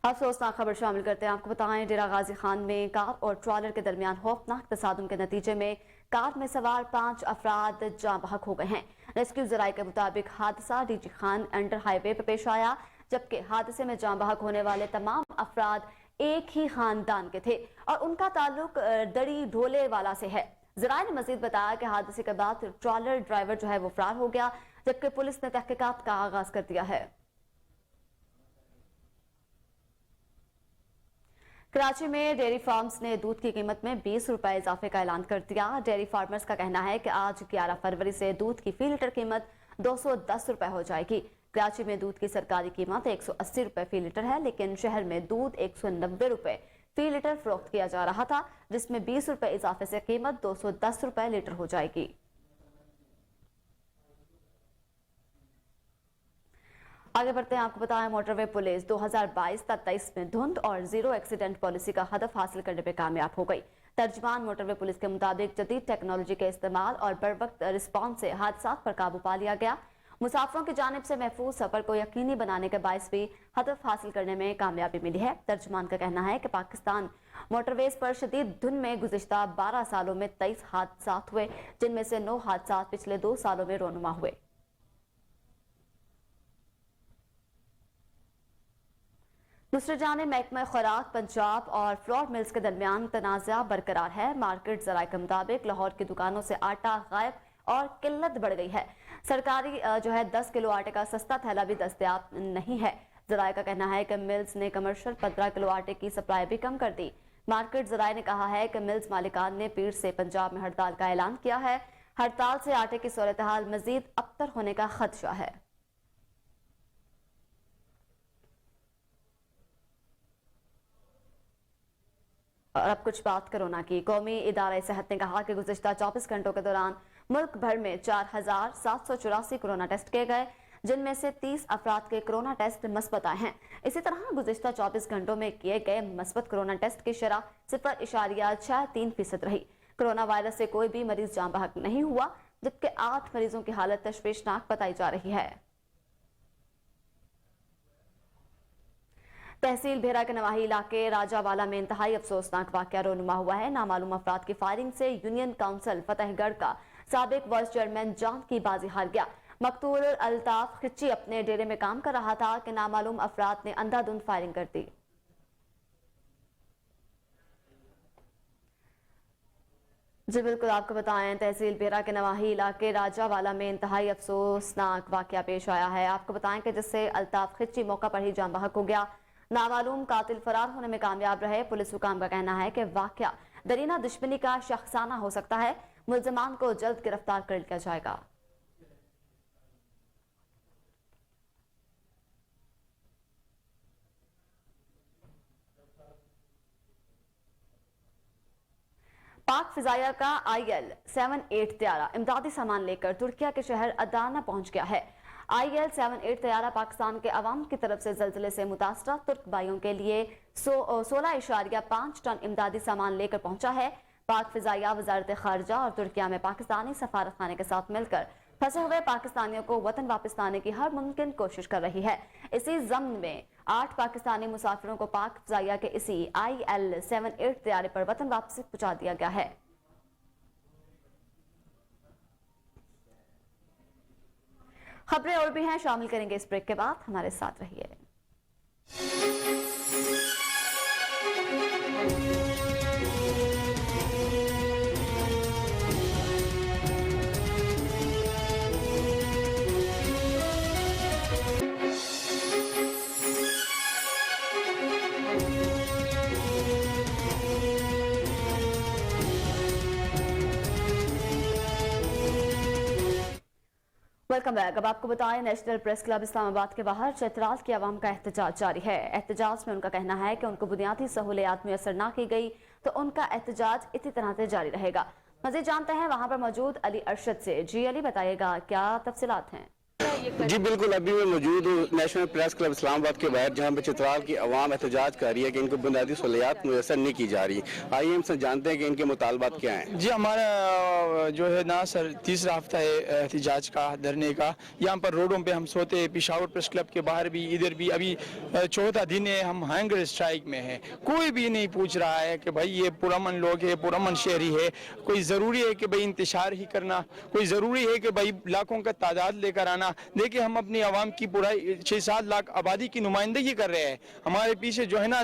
अफसोसनाक खबर शामिल करते हैं। आपको बताएं, डेरा गाजी खान में कार और ट्रॉलर के दरमियान खौफनाक तसादुम के नतीजे में कार में सवार 5 अफराद जाँ बहक हो गए हैं। रेस्क्यू जराये के मुताबिक हादसा डीजी खान अंडर हाईवे पर पेश आया, जबकि हादसे में जाँ बहक होने वाले तमाम अफराद एक ही खानदान के थे और उनका ताल्लुक दड़ी ढोले वाला से है। जराये ने मजीद बताया कि हादसे के बाद ट्रॉलर ड्राइवर जो है वो फरार हो गया, जबकि पुलिस ने तहकीकात का आगाज कर दिया है। कराची में डेयरी फार्म्स ने दूध की कीमत में 20 रुपए इजाफे का ऐलान कर दिया। डेयरी फार्मर्स का कहना है कि आज 11 फरवरी से दूध की फी लीटर कीमत 210 रुपए हो जाएगी। कराची में दूध की सरकारी कीमत 180 रुपए फी लीटर है, लेकिन शहर में दूध 190 रुपए फी लीटर फरोख्त किया जा रहा था, जिसमें 20 रुपए इजाफे से कीमत 210 रुपए लीटर हो जाएगी। आगे बढ़ते हैं। आपको बताएं, मोटरवे पुलिस 2022-23 में धुंध और जीरो एक्सीडेंट पॉलिसी का हदफ हासिल करने में कामयाब हो गई। तर्जमान मोटरवे पुलिस के मुताबिक जदीद टेक्नोलॉजी के इस्तेमाल और बरवक्त रिस्पॉन्स से हादसा पर काबू पा लिया गया। मुसाफिरों की जानिब से महफूज सफर को यकीनी बनाने के बायस भी हदफ हासिल करने में कामयाबी मिली है। तर्जमान का कहना है कि पाकिस्तान मोटरवेज पर शदीद धुंध में गुज़िश्ता 12 सालों में 23 हादसा हुए, जिनमें से 9 हादसा पिछले 2 सालों में रोनुमा हुए। दूसरे जाने महकमा खुराक पंजाब और फ्लोर मिल्स के दरमियान तनाज़ा बरकरार है। मार्केट जराये के मुताबिक लाहौर की दुकानों से आटा गायब और किल्लत बढ़ गई है। सरकारी जो है 10 किलो आटे का सस्ता थैला भी दस्तयाब नहीं है। जराये का कहना है कि मिल्स ने कमर्शियल 15 किलो आटे की सप्लाई भी कम कर दी। मार्केट जराये ने कहा है कि मिल्स मालिकान ने पीर से पंजाब में हड़ताल का ऐलान किया है। हड़ताल से आटे की सूरत हाल मजीद अबतर होने का खदशा है। और अब कुछ बात कोरोना की। कौमी इदारा सेहत ने कहा कि गुज़िश्ता 24 घंटों के दौरान मुल्क भर में 4784 कोरोना टेस्ट किए गए, जिनमें से 30 अफराद के कोरोना टेस्ट मस्बत आए हैं। इसी तरह गुज़िश्ता 24 घंटों में किए गए मस्बत कोरोना टेस्ट की शरह 0.63% रही। कोरोना वायरस से कोई भी मरीज जाँ बहक नहीं हुआ, जबकि 8 मरीजों की हालत तशवीशनाक बताई जा रही है। तहसील भेरा के नवाही इलाके राजावाला में इंतहाई अफसोसनाक वाकया रोनुमा हुआ है। नामालूम अफराद की फायरिंग से यूनियन काउंसिल फतेहगढ़ का साबिक वाइस चेयरमैन जान की बाजी हार गया। मकतूल अल्ताफ खिच्ची अपने डेरे में काम कर रहा था कि नामालूम अफराद ने अंधाधुंध फायरिंग कर दी। जी बिल्कुल, आपको बताएं, तहसील भेरा के नवाही इलाके राजावाला में इंतहाई अफसोसनाक वाकया पेश आया है। आपको बताएं कि जिससे अल्ताफ खिच्ची मौका पर ही जान बहक हो गया। नामालूम कातिल फरार होने में कामयाब रहे। पुलिस हुकाम का कहना है कि वाकया दरीना दुश्मनी का शख्साना हो सकता है। मुल्ज़िमान को जल्द गिरफ्तार कर लिया जाएगा। पाक फिजाइया का IL-78 तैयारा इमदादी सामान लेकर तुर्किया के शहर अदाना पहुंच गया है। IL-78 तैयारा पाकिस्तान के अवाम की तरफ से ज़लज़ले से मुतासरा तुर्क भाइयों के लिए 16.5 टन इमदादी सामान लेकर पहुंचा है। पाक फिजाइया वजारत खारजा और तुर्किया में पाकिस्तानी सफारत खाने के साथ मिलकर फंसे हुए पाकिस्तानियों को वतन वापस लाने की हर मुमकिन कोशिश कर रही है। इसी ज़म्न में 8 पाकिस्तानी मुसाफिरों को पाक फिजाइया के इसी IL-78 तैयारे पर वतन वापसी पहुंचा दिया गया है। खबरें और भी हैं, शामिल करेंगे इस ब्रेक के बाद। हमारे साथ रहिए। Welcome back. अब आपको बताएं, नेशनल प्रेस क्लब इस्लामाबाद के बाहर चैतराल की आवाम का एहतजाज जारी है। एहतजाज में उनका कहना है कि उनको बुनियादी सहूलियात मुयसर ना की गई तो उनका एहतजाज इसी तरह से जारी रहेगा। मजीद जानते हैं वहां पर मौजूद अली अरशद से। जी अली, बताइएगा क्या तफसीलात हैं? जी बिल्कुल, अभी मैं मौजूद हूँ नेशनल प्रेस क्लब इस्लामाबाद के बाहर, जहाँ पे चित्राल की आवाम एहतजाज कर रही है कि इनको बुनियादी सहूलियात मुयसर नहीं की जा रही। आइए हमसे जानते हैं कि इनके मुतालबात क्या हैं। जी, हमारा जो है ना सर, तीसरा हफ्ता है एहतजाज का, धरने का। यहाँ पर रोडों पे हम सोते हैं, पिशावर प्रेस क्लब के बाहर भी, इधर भी। अभी चौथा दिन है, हम हंगर स्ट्राइक में हैं। कोई भी नहीं पूछ रहा है कि भाई ये पुरअमन लोग है, पुरअमन शहरी है, कोई ज़रूरी है कि भाई इंतशार ही करना, कोई ज़रूरी है कि भाई लाखों का तादाद लेकर आना। देखिए, हम अपनी आवाम की पूरा 6-7 लाख आबादी की नुमाइंदगी कर रहे हैं। हमारे पीछे जो है ना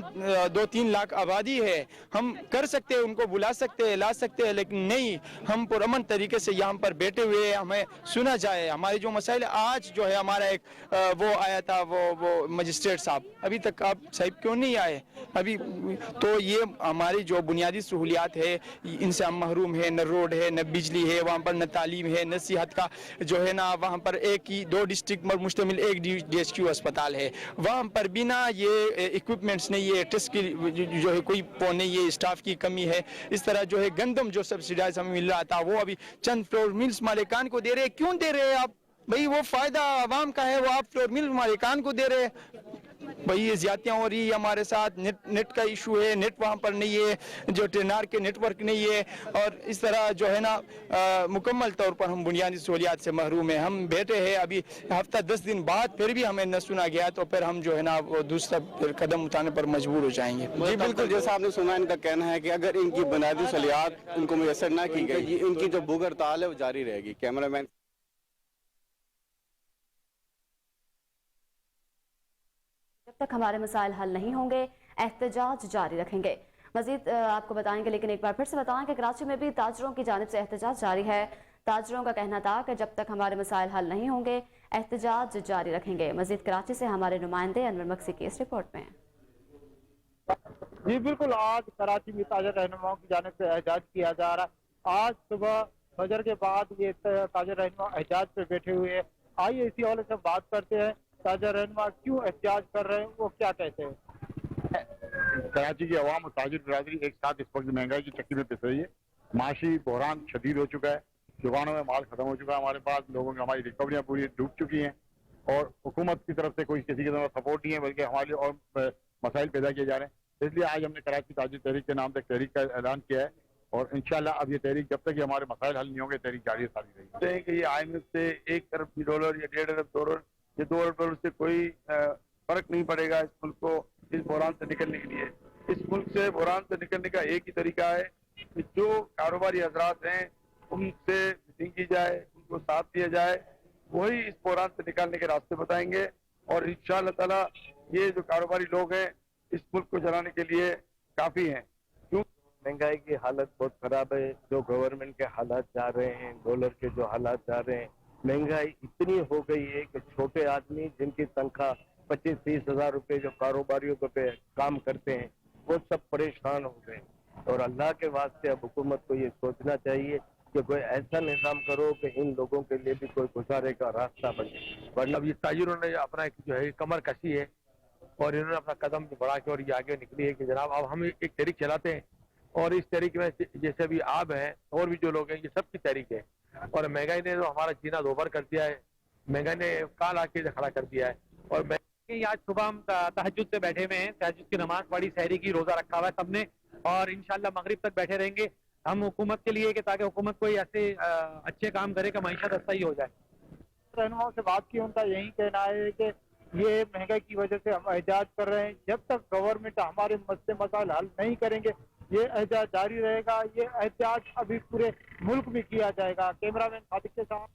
2-3 लाख आबादी है। हम कर सकते हैं, उनको बुला सकते हैं, ला सकते हैं, लेकिन नहीं, हम पुरअमन तरीके से यहाँ पर बैठे हुए हमें सुना जाए। हमारे जो मसाइल, आज जो है हमारा एक वो आया था, वो मजिस्ट्रेट साहब, अभी तक आप साहब क्यों नहीं आए अभी? तो ये हमारी जो बुनियादी सहूलियात है, इनसे हम महरूम है। न रोड है, न बिजली है वहाँ पर, न तालीम है, न सेहत का जो है ना वहाँ पर 2 डिस्ट्रिक्ट पर मुश्तमिल एक DSQ अस्पताल है। वहाँ पर बिना ये इक्विपमेंट्स नहीं है, टेस्ट की जो है कोई वो नहीं है, स्टाफ की कमी है। इस तरह जो है गंदम जो सब्सिडाइज हमें मिल रहा था, वो अभी चंद फ्लोर मिल्स मालिकान को दे रहे हैं। क्यों दे रहे हैं आप भाई? वो फायदा आवाम का है, वो आप फ्लोर मिल मालिकान को दे रहे हैं। भाई ये ज्यादतियाँ हो रही है हमारे साथ। नेट का इशू है, नेट वहाँ पर नहीं है, जो टेनार के नेटवर्क नहीं है, और इस तरह जो है ना मुकम्मल तौर पर हम बुनियादी सहूलियात से महरूम हैं। हम बैठे हैं, अभी हफ्ता 10 दिन बाद फिर भी हमें न सुना गया, तो फिर हम जो है ना वो दूसरा फिर कदम उठाने पर मजबूर हो जाएंगे। जी बिल्कुल, जैसा आपने सुना, इनका कहना है कि अगर इनकी बुनियादी सहूलियात उनको मुयसर ना की गई, इनकी जो भूख हड़ताल है वो जारी रहेगी। कैमरामैन जब तक हमारे मसाइल हल नहीं होंगे एहतजाज जारी रखेंगे। मजीद आपको बताएंगे, लेकिन एक बार फिर से बताएं कि कराची में भी ताजरों की जानिब से एहतजाज जारी है। ताजरों का कहना था कि जब तक हमारे मसाइल हल नहीं होंगे एहतजाज जारी रखेंगे। मजीद कराची से हमारे नुमाइंदे अनवर मक्सी की इस रिपोर्ट में। जी बिल्कुल, आज कराची में ताजर रहनुमाओं की जानिब से एहतजाज किया जा रहा है। आज सुबह फजर के बाद ये ताजर रहनुमा एहतजाज पे बैठे हुए हैं। आइए इसी हवाले से बात करते हैं, ताजर रहनुमा क्यों एहतजाज कर रहे हैं, वो क्या कहते हैं। कराची की आवाम और ताजिर बरादरी एक साथ इस वक्त महंगाई की चक्की में पिस रही है। माशी बहरान शदीद हो चुका है, दुकानों में माल खत्म हो चुका है, हमारे पास लोगों की हमारी रिकवरियाँ पूरी डूब चुकी हैं, और हुकूमत की तरफ से कोई किसी की तरफ सपोर्ट नहीं है, बल्कि हमारे लिए और मसाइल पैदा किए जा रहे हैं। इसलिए आज हमने कराची ताजिर तहरीक के नाम से तहरीक का ऐलान किया है, और इंशाल्लाह अब ये तहरीक जब तक हमारे मसाइल हल नहीं होंगे, तहरीक जारी सारी रहेगी। कि ये IMF से $1 अरब या $1.5 अरब डॉलर, ये $2 अरब से कोई फर्क नहीं पड़ेगा इस मुल्क को इस बहरान से निकलने के लिए। इस मुल्क से बहरान से निकलने का एक ही तरीका है कि जो कारोबारी हजरात हैं उनसे मीटिंग की जाए, उनको साथ दिया जाए, वही इस बहरान से निकालने के रास्ते बताएंगे। और इंशाअल्लाह ताला ये जो कारोबारी लोग हैं इस मुल्क को चलाने के लिए काफी हैं। महंगाई की हालत बहुत खराब है, जो गवर्नमेंट के हालात जा रहे हैं, डॉलर के जो हालात जा रहे हैं, महंगाई इतनी हो गई है कि छोटे आदमी जिनकी तनख्वाह 25-30 हज़ार रुपये जो कारोबारियों पे काम करते हैं, वो सब परेशान हो गए। और अल्लाह के वास्ते अब हुकूमत को ये सोचना चाहिए कि कोई ऐसा निज़ाम करो कि इन लोगों के लिए भी कोई गुजारे का रास्ता बने। वरना ये ताजिरों ने अपना एक जो है कमर कसी है, और इन्होंने अपना कदम बढ़ा के और ये आगे निकली है कि जनाब अब हम एक तहरीक चलाते हैं, और इस तहरीक में जैसे भी आप हैं और भी जो लोग हैं, ये सबकी तहरीक है। और महंगाई ने तो हमारा जीना दोबार कर दिया है, महंगाई ने काल आके खड़ा कर दिया है। और आज सुबह हम तहज्जुद से बैठे हुए हैं, तहज्जुद की नमाज पढ़ी, सहरी की, रोजा रखा हुआ है सबने, और इंशाल्लाह मगरिब तक बैठे रहेंगे हम हुकूमत के लिए, कि ताकि हुकूमत कोई ऐसे अच्छे काम करे कि मईशत अच्छा ही हो जाए। रहनुमाओं से बात की, उनका यही कहना है कि ये महंगाई की वजह से हम एहतजाज कर रहे हैं। जब तक गवर्नमेंट हमारे मसाइल हल नहीं करेंगे ये एहतजाज जारी रहेगा। ये एहतजाज अभी पूरे मुल्क में किया जाएगा। कैमरामैन सादिक के साथ।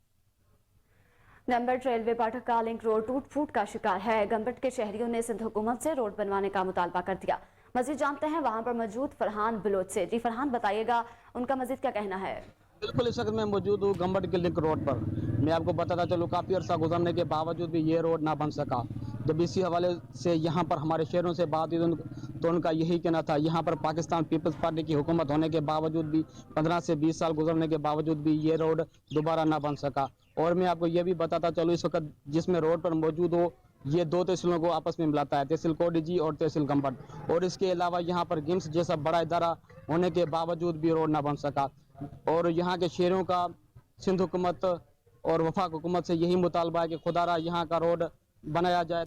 गंबट रेलवे फाटक का लिंक रोड टूट फूट का शिकार है। गंबट के शहरियों ने सिंध हुकूमत से रोड बनवाने का मुतालबा कर दिया। मजीद जानते हैं वहां पर मौजूद फरहान बलोच से। जी फरहान, बताइएगा उनका मजीद क्या कहना है। बिल्कुल, इस वक्त मैं मौजूद हूँ गंबट के लिंक रोड पर। मैं आपको बताता चलूँ, काफ़ी अर्सा गुजरने के बावजूद भी ये रोड ना बन सका, जब इसी हवाले से यहाँ पर हमारे शहरों से बात हुई तो उनका यही कहना था, यहाँ पर पाकिस्तान पीपल्स पार्टी की हुकूमत होने के बावजूद भी 15 से 20 साल गुजरने के बावजूद भी ये रोड दोबारा ना बन सका। और मैं आपको ये भी बताता चलूँ, इस वक्त जिसमें रोड पर मौजूद हो ये दो तहसीलों को आपस में मिलाता है, तहसील कोडीजी और तहसील गंबट। और इसके अलावा यहाँ पर गिम्स जैसा बड़ा इदारा होने के बावजूद भी रोड ना बन सका। और यहाँ के शहरों का सिंध हुकूमत और वफाक हुकूमत से यही मुतालबा है कि खुदारा यहाँ का रोड बनाया जाए।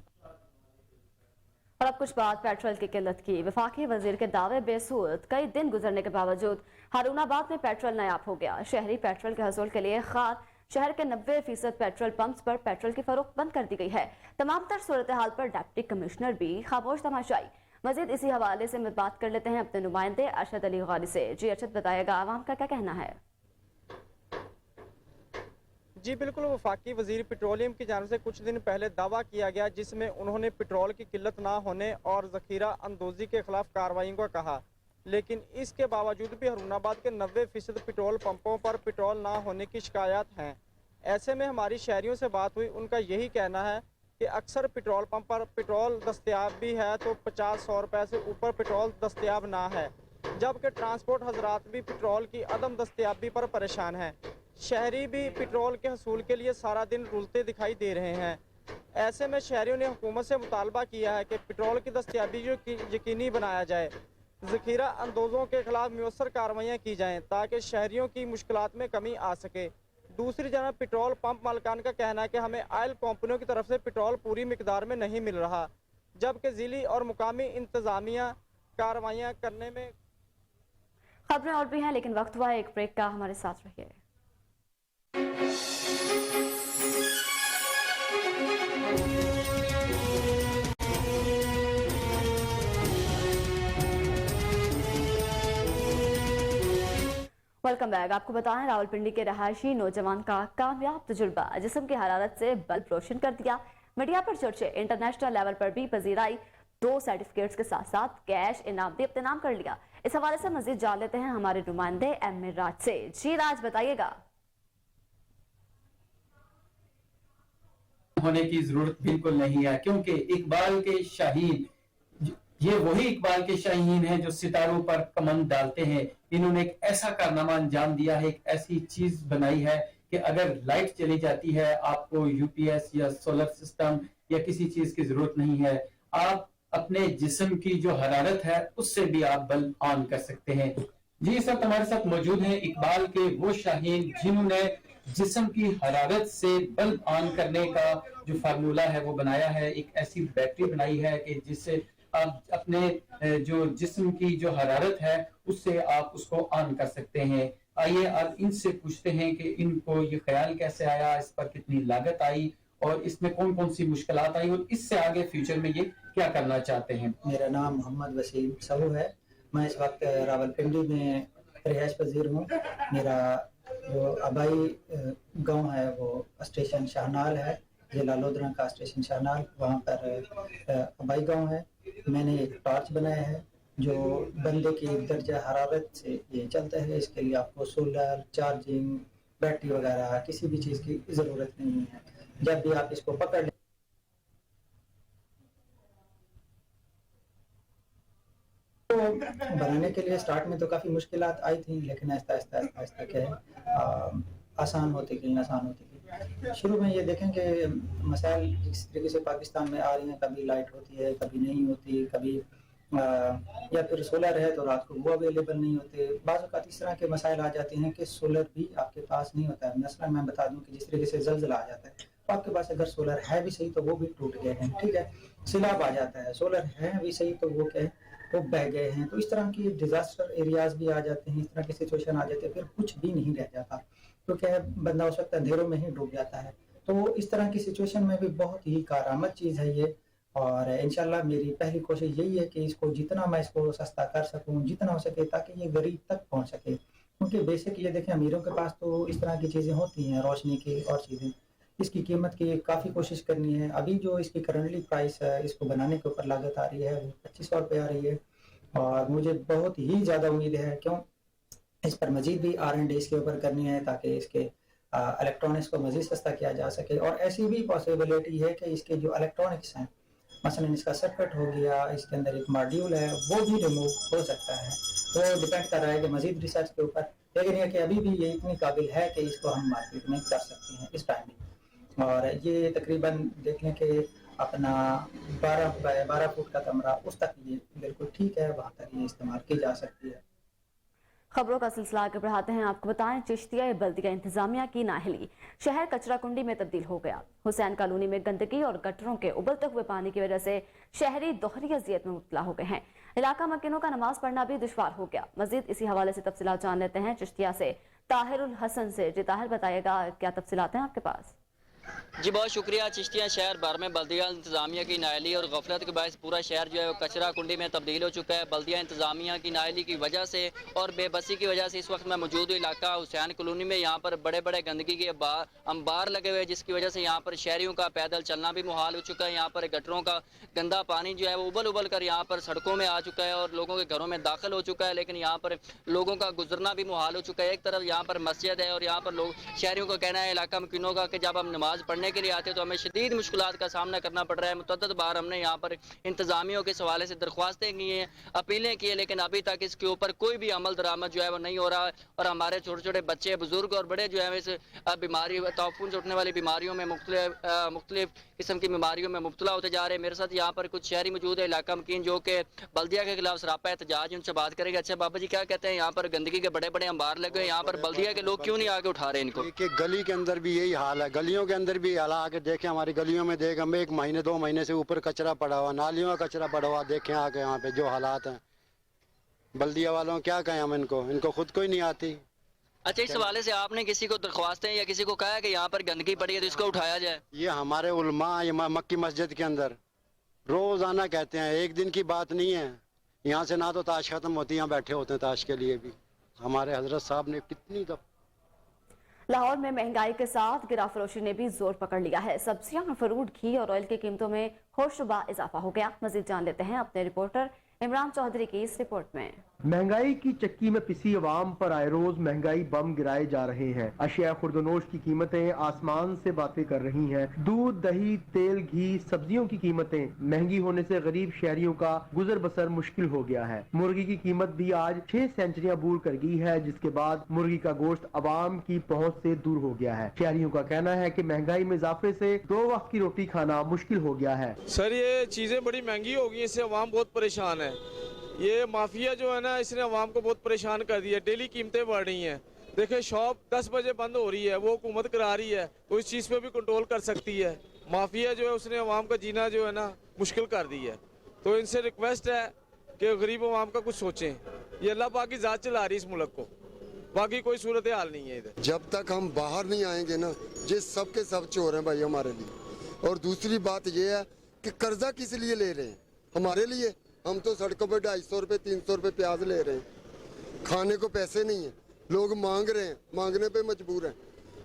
और अब कुछ बात पेट्रोल की किल्लत की। वफाकी वजीर के दावे बेसूरत, कई दिन गुजरने के बावजूद हारूनाबाद में पेट्रोल नायाब हो गया। शहरी पेट्रोल के हसूल के लिए खार शहर के 90% पेट्रोल पंप्स पर पेट्रोल की फरोख्त बंद कर दी गई है। तमाम तर सूरत हाल पर डिप्टी कमिश्नर भी खामोश तमाशाई। मजीद इसी हवाले से बात कर लेते हैं अपने नुमाइंदे अरशद अली गानी से। जी अरशद, बताइएगा आवाम का क्या कहना है? जी बिल्कुल, वफाकी वजीर पेट्रोलियम की जानिब से कुछ दिन पहले दावा किया गया जिसमें उन्होंने पेट्रोल की किल्लत ना होने और ज़ख़ीरा अंदोज़ी के खिलाफ कार्रवाई का कहा, लेकिन इसके बावजूद भी हारूनाबाद के 90% पेट्रोल पंपों पर पेट्रोल ना होने की शिकायत हैं। ऐसे में हमारी शहरियों से बात हुई, उनका यही कहना है कि अक्सर पेट्रोल पंप पर पेट्रोल दस्तयाब भी है तो 50-100 रुपये से ऊपर पेट्रोल दस्तयाब ना है, जबकि ट्रांसपोर्ट हजरात भी पेट्रोल की अदम दस्तयाबी पर परेशान हैं। शहरी भी पेट्रोल के हसूल के लिए सारा दिन रुलते दिखाई दे रहे हैं। ऐसे में शहरियों ने हुकूमत से मुतालबा किया है कि पेट्रोल की दस्तयाबी यकीनी बनाया जाए, ज़ख़ीरा अंदोज़ों के खिलाफ मुयस्सर कार्रवाइयाँ की जाएँ ताकि शहरियों की मुश्किलात में कमी आ सके। दूसरी जानब पेट्रोल पंप मालिकान का कहना है कि हमें ऑयल कंपनियों की तरफ से पेट्रोल पूरी मिकदार में नहीं मिल रहा, जबकि ज़िली और मुकामी इंतज़ामिया कार्रवाइयाँ करने में। खबरें और भी हैं लेकिन वक्त हुआ है एक ब्रेक का, हमारे साथ रहिए। Welcome back. आपको बताएं, रावलपिंडी के रहायशी नौजवान का कामयाब तजुर्बा जिस्म की हरारत से बल्ब रोशन कर दिया। मीडिया पर चर्चे, इंटरनेशनल लेवल पर भी पजीराई, 2 सर्टिफिकेट्स के साथ साथ कैश इनाम भी अपने नाम कर लिया। इस हवाले से मजीद जान लेते हैं हमारे नुमाइंदे एम ए राज से। जी राज, बताइएगा। होने की जरूरत बिल्कुल नहीं है, क्योंकि इकबाल के शाहीन ये वही इकबाल के शाहीन हैं जो सितारों पर कमंद डालते हैं। इन्होंने एक ऐसा कारनामा अंजाम दिया है, एक ऐसी चीज बनाई है कि अगर लाइट चली जाती है आपको यूपीएस या सोलर सिस्टम या किसी चीज की जरूरत नहीं है। आप अपने जिस्म की जो हरारत है उससे भी आप बल्ब ऑन कर सकते हैं। जी इस वक्त हमारे साथ मौजूद हैं इकबाल के वो शाहीन जिन्होंने जिस्म की हरारत से बल्ब ऑन करने का जो फार्मूला है वो बनाया है। एक ऐसी बैटरी बनाई है कि जिससे आप अपने जो जिस्म की जो हरारत है उससे आप उसको ऑन कर सकते हैं। आइए अब इनसे पूछते हैं कि इनको ये ख्याल कैसे आया, इस पर कितनी लागत आई और इसमें कौन कौन सी मुश्किलात आई और इससे आगे फ्यूचर में ये क्या करना चाहते हैं। मेरा नाम मोहम्मद वसीम सबू है। मैं इस वक्त रावलपिंडी में रिहाइश पजीर हूँ। मेरा जो आबाई गांव है वो स्टेशन शाहनाल है, जिला लोधरा का स्टेशन शाहनाल, वहाँ पर आबाई गांव है। मैंने एक टॉर्च बनाया है जो बंदे की दर्जा हरारत से ये चलता है। इसके लिए आपको सोलर चार्जिंग बैटरी वगैरह किसी भी चीज़ की ज़रूरत नहीं है। जब भी आप इसको पकड़ तो बनाने के लिए स्टार्ट में तो काफ़ी मुश्किलात आई थी, लेकिन आहिस्ता आहिस्ता क्या है आसान होती गई। शुरू में ये देखें कि मसाइल जिस तरीके से पाकिस्तान में आ रही हैं, कभी लाइट होती है, कभी नहीं होती, कभी या फिर सोलर है तो रात को वो अवेलेबल नहीं होते। बाज़ औक़ात इस तरह के मसाइल आ जाते हैं कि सोलर भी आपके पास नहीं होता है। मसला मैं बता दूं कि जिस तरीके से ज़लज़ला आ जाता है तो आपके पास अगर सोलर है भी सही तो वो भी टूट गए हैं, ठीक है। सिलाब आ जाता है, सोलर है भी सही तो वो क्या है वो बह गए हैं। तो इस तरह की डिजास्टर एरियाज भी आ जाते हैं, इस तरह की सिचुएशन आ जाती है, फिर कुछ भी नहीं रह जाता। तो क्या है, बंदा हो सकता है अंधेरों में ही डूब जाता है। तो इस तरह की सिचुएशन में भी बहुत ही कारआमद चीज़ है ये। और इंशाल्लाह मेरी पहली कोशिश यही है कि इसको जितना मैं इसको सस्ता कर सकूं, जितना हो सके, ताकि ये गरीब तक पहुंच सके। क्योंकि बेसिक ये देखें, अमीरों के पास तो इस तरह की चीज़ें होती हैं, रोशनी की और चीज़ें, इसकी कीमत की काफ़ी कोशिश करनी है। अभी जो इसकी करंटली प्राइस है, इसको बनाने के ऊपर लागत आ रही है वो 2500 रुपये आ रही है। और मुझे बहुत ही ज़्यादा उम्मीद है क्यों इस पर मज़ीद भी R&D इसके ऊपर करनी है ताकि इसके इलेक्ट्रॉनिक्स को मज़ीद सस्ता किया जा सके। और ऐसी भी पॉसिबिलिटी है कि इसके जो इलेक्ट्रॉनिक्स हैं मसलन इसका सर्किट हो गया, इसके अंदर एक मॉड्यूल है, वो भी रिमूव हो सकता है। तो डिपेंड कर रहा है कि मजीद रिसर्च के ऊपर, लेकिन ये कि अभी भी ये इतनी काबिल है कि इसको हम मार्केट में कर सकते हैं इस टाइम में। और ये तकरीबन देख लें कि अपना 12 बाय 12 फुट का कमरा, उस तक ये बिल्कुल ठीक है, वहाँ तक ये इस्तेमाल की जा सकती है। खबरों का सिलसिला आगे बढ़ाते हैं। आपको बताएं, चिश्तिया बल्दिया इंतजामिया की नाहली शहर कचरा कुंडी में तब्दील हो गया। हुसैन कॉलोनी में गंदगी और गटरों के उबलते हुए पानी की वजह से शहरी दोहरी अजियत में मुब्तला हो गए हैं। इलाका मकीनों का नमाज पढ़ना भी दुश्वार हो गया। मजीद इसी हवाले से तफसीलात जान लेते हैं चिश्तिया से ताहिरुल हसन से। जी ताहिर, बताइएगा क्या तफसीलात हैं आपके पास? जी बहुत शुक्रिया। चिश्तिया शहर भर में बल्दिया इंतजामिया की नाहली और गफलत के बायस पूरा शहर जो है वो कचरा कुंडी में तब्दील हो चुका है। बल्दिया इंतजामिया की नाहली की वजह से और बेबसी की वजह से इस वक्त मैं मौजूद हूँ इलाका हुसैन कॉलोनी में। यहाँ पर बड़े बड़े गंदगी के अंबार लगे हुए हैं, जिसकी वजह से यहाँ पर शहरियों का पैदल चलना भी मुहाल हो चुका है। यहाँ पर गटरों का गंदा पानी जो है वो उबल उबल कर यहाँ पर सड़कों में आ चुका है और लोगों के घरों में दाखिल हो चुका है। लेकिन यहाँ पर लोगों का गुजरना भी मुहाल हो चुका है। एक तरफ यहाँ पर मस्जिद है और यहाँ पर लोग शहरियों का कहना है, इलाका मकीनों का, कि जब हम नमाज पढ़ने के लिए आते तो हमें शदीद मुश्किलात का सामना करना पड़ रहा है। मुतअद्दिद बार हमने यहाँ पर इंतजामियों के हवाले से दरख्वास्तें की हैं, अपीलें की हैं, लेकिन अभी तक इसके ऊपर कोई भी अमल दरामद जो है वो नहीं हो रहा है। और हमारे छोटे छोटे बच्चे, बुजुर्ग और बड़े जो है इस बीमारी, ताफून से उठने वाली बीमारियों में, मुख्तलिफ किस्म की बीमारियों में मुब्तला होते जा रहे हैं। मेरे साथ यहाँ पर कुछ शहरी मौजूद है, इलाका मकीन, जो कि बल्दिया के खिलाफ सरापा एहतजाज, उनसे बात करेंगे। अच्छा बाबा जी, क्या कहते हैं, यहाँ पर गंदगी के बड़े बड़े अंबार लगे हैं, यहाँ पर बल्दिया के लोग क्यों नहीं आगे उठा रहे इनको? कि गली के अंदर भी यही हाल है, गलियों के अंदर भी हाल। आके देखें हमारी गलियों में, देख हमें 1 महीने 2 महीने से ऊपर कचरा पड़ा हुआ, नालियों का कचरा पड़ा हुआ। देखें आके यहाँ पे जो हालात हैं, बल्दिया वालों क्या कहें हम इनको खुद को ही नहीं आती। अच्छा, इस हवाले से आपने किसी को दरख्वास्तें या किसी को कहा है कि यहाँ पर गंदगी पड़ी है तो इसको उठाया जाए? ये हमारे उलमा, ये मक्की मस्जिद के अंदर रोजाना कहते हैं, एक दिन की बात नहीं है। यहाँ से ना तो ताश खत्म होती, यहाँ बैठे होते हैं ताश के लिए भी। हमारे हजरत साहब ने कितनी लाहौर में महंगाई के साथ गिरा फरोशी ने भी जोर पकड़ लिया है। सब्जियां, फ्रूट, घी और ऑयल की कीमतों में होशरुबा इजाफा हो गया। मजीद जान लेते हैं अपने रिपोर्टर इमरान चौधरी की इस रिपोर्ट में। महंगाई की चक्की में पिसी अवाम पर आए रोज महंगाई बम गिराए जा रहे हैं। अशिया खुर्दनोश की कीमतें आसमान से बातें कर रही हैं। दूध, दही, तेल, घी, सब्जियों की कीमतें महंगी होने से गरीब शहरियों का गुजर बसर मुश्किल हो गया है। मुर्गी की कीमत भी आज 6 सेंचुरियां बूर कर गई है, जिसके बाद मुर्गी का गोश्त अवाम की पहुँच से दूर हो गया है। शहरियों का कहना है कि महंगाई में इजाफे से 2 वक्त की रोटी खाना मुश्किल हो गया है। सर, ये चीजें बड़ी महंगी हो गई, इससे अवाम बहुत परेशान है। ये माफिया जो है ना, इसने अवाम को बहुत परेशान कर दिया। डेली कीमतें बढ़ रही हैं। देखिए, शॉप 10 बजे बंद हो रही है, वो हुकूमत करा रही है, तो इस चीज़ पे भी कंट्रोल कर सकती है। माफिया जो है उसने अवाम का जीना जो है ना मुश्किल कर दी है। तो इनसे रिक्वेस्ट है कि गरीब अवाम का कुछ सोचें। ये अल्लाह पाक की ज़ात चला रही है इस मुल्क को, बाकी कोई सूरत हाल नहीं है इधर। जब तक हम बाहर नहीं आएंगे ना, ये सब के सब चोर हैं भाई हमारे लिए। और दूसरी बात ये है कि कर्जा किस लिए ले रहे हैं? हमारे लिए। हम तो सड़कों पे 250 रुपये 300 रुपये प्याज ले रहे हैं, खाने को पैसे नहीं है, लोग मांग रहे हैं, मांगने पे मजबूर हैं।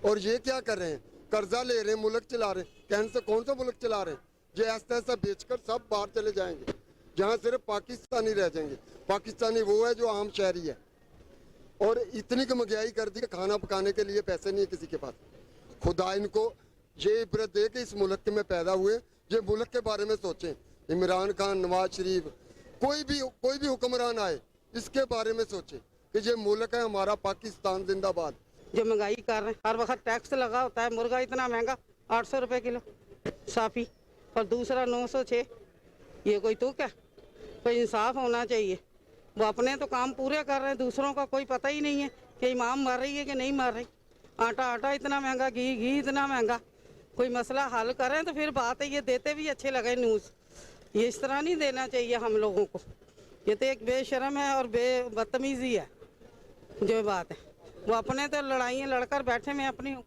और ये क्या कर रहे हैं? कर्जा ले रहे हैं, मुल्क चला रहे हैं। कहने से कौन सा मुल्क चला रहे हैं? ये ऐसा ऐसा बेचकर सब बाहर चले जाएंगे, जहाँ सिर्फ पाकिस्तानी रह जाएंगे। पाकिस्तानी वो है जो आम शहरी है। और इतनी की महंगाई कर दी कि खाना पकाने के लिए पैसे नहीं है किसी के पास। खुदा इनको ये इबरत दे कि इस मुल्क में पैदा हुए, ये मुल्क के बारे में सोचें। इमरान खान, नवाज शरीफ, कोई भी हुक्मरान आए, इसके बारे में सोचे कि ये मुल्क है हमारा, पाकिस्तान जिंदाबाद। जो महंगाई कर रहे हैं, हर वक्त टैक्स लगा होता है। मुर्गा इतना महंगा 800 रुपये किलो साफी, और दूसरा 906। ये कोई तुक है? कोई इंसाफ होना चाहिए। वो अपने तो काम पूरे कर रहे हैं, दूसरों का कोई पता ही नहीं है कि इमाम मर रही है कि नहीं मर रही। आटा इतना महंगा, घी इतना महंगा। कोई मसला हल करें तो फिर बात है। ये देते भी अच्छे लगे न्यूज़, ये इस तरह नहीं देना चाहिए हम लोगों को। ये तो एक बेशर्म है और बदतमीजी है। जो बात है वो अपने तो लड़ाइयाँ लड़कर बैठे, मैं अपनी हूँ।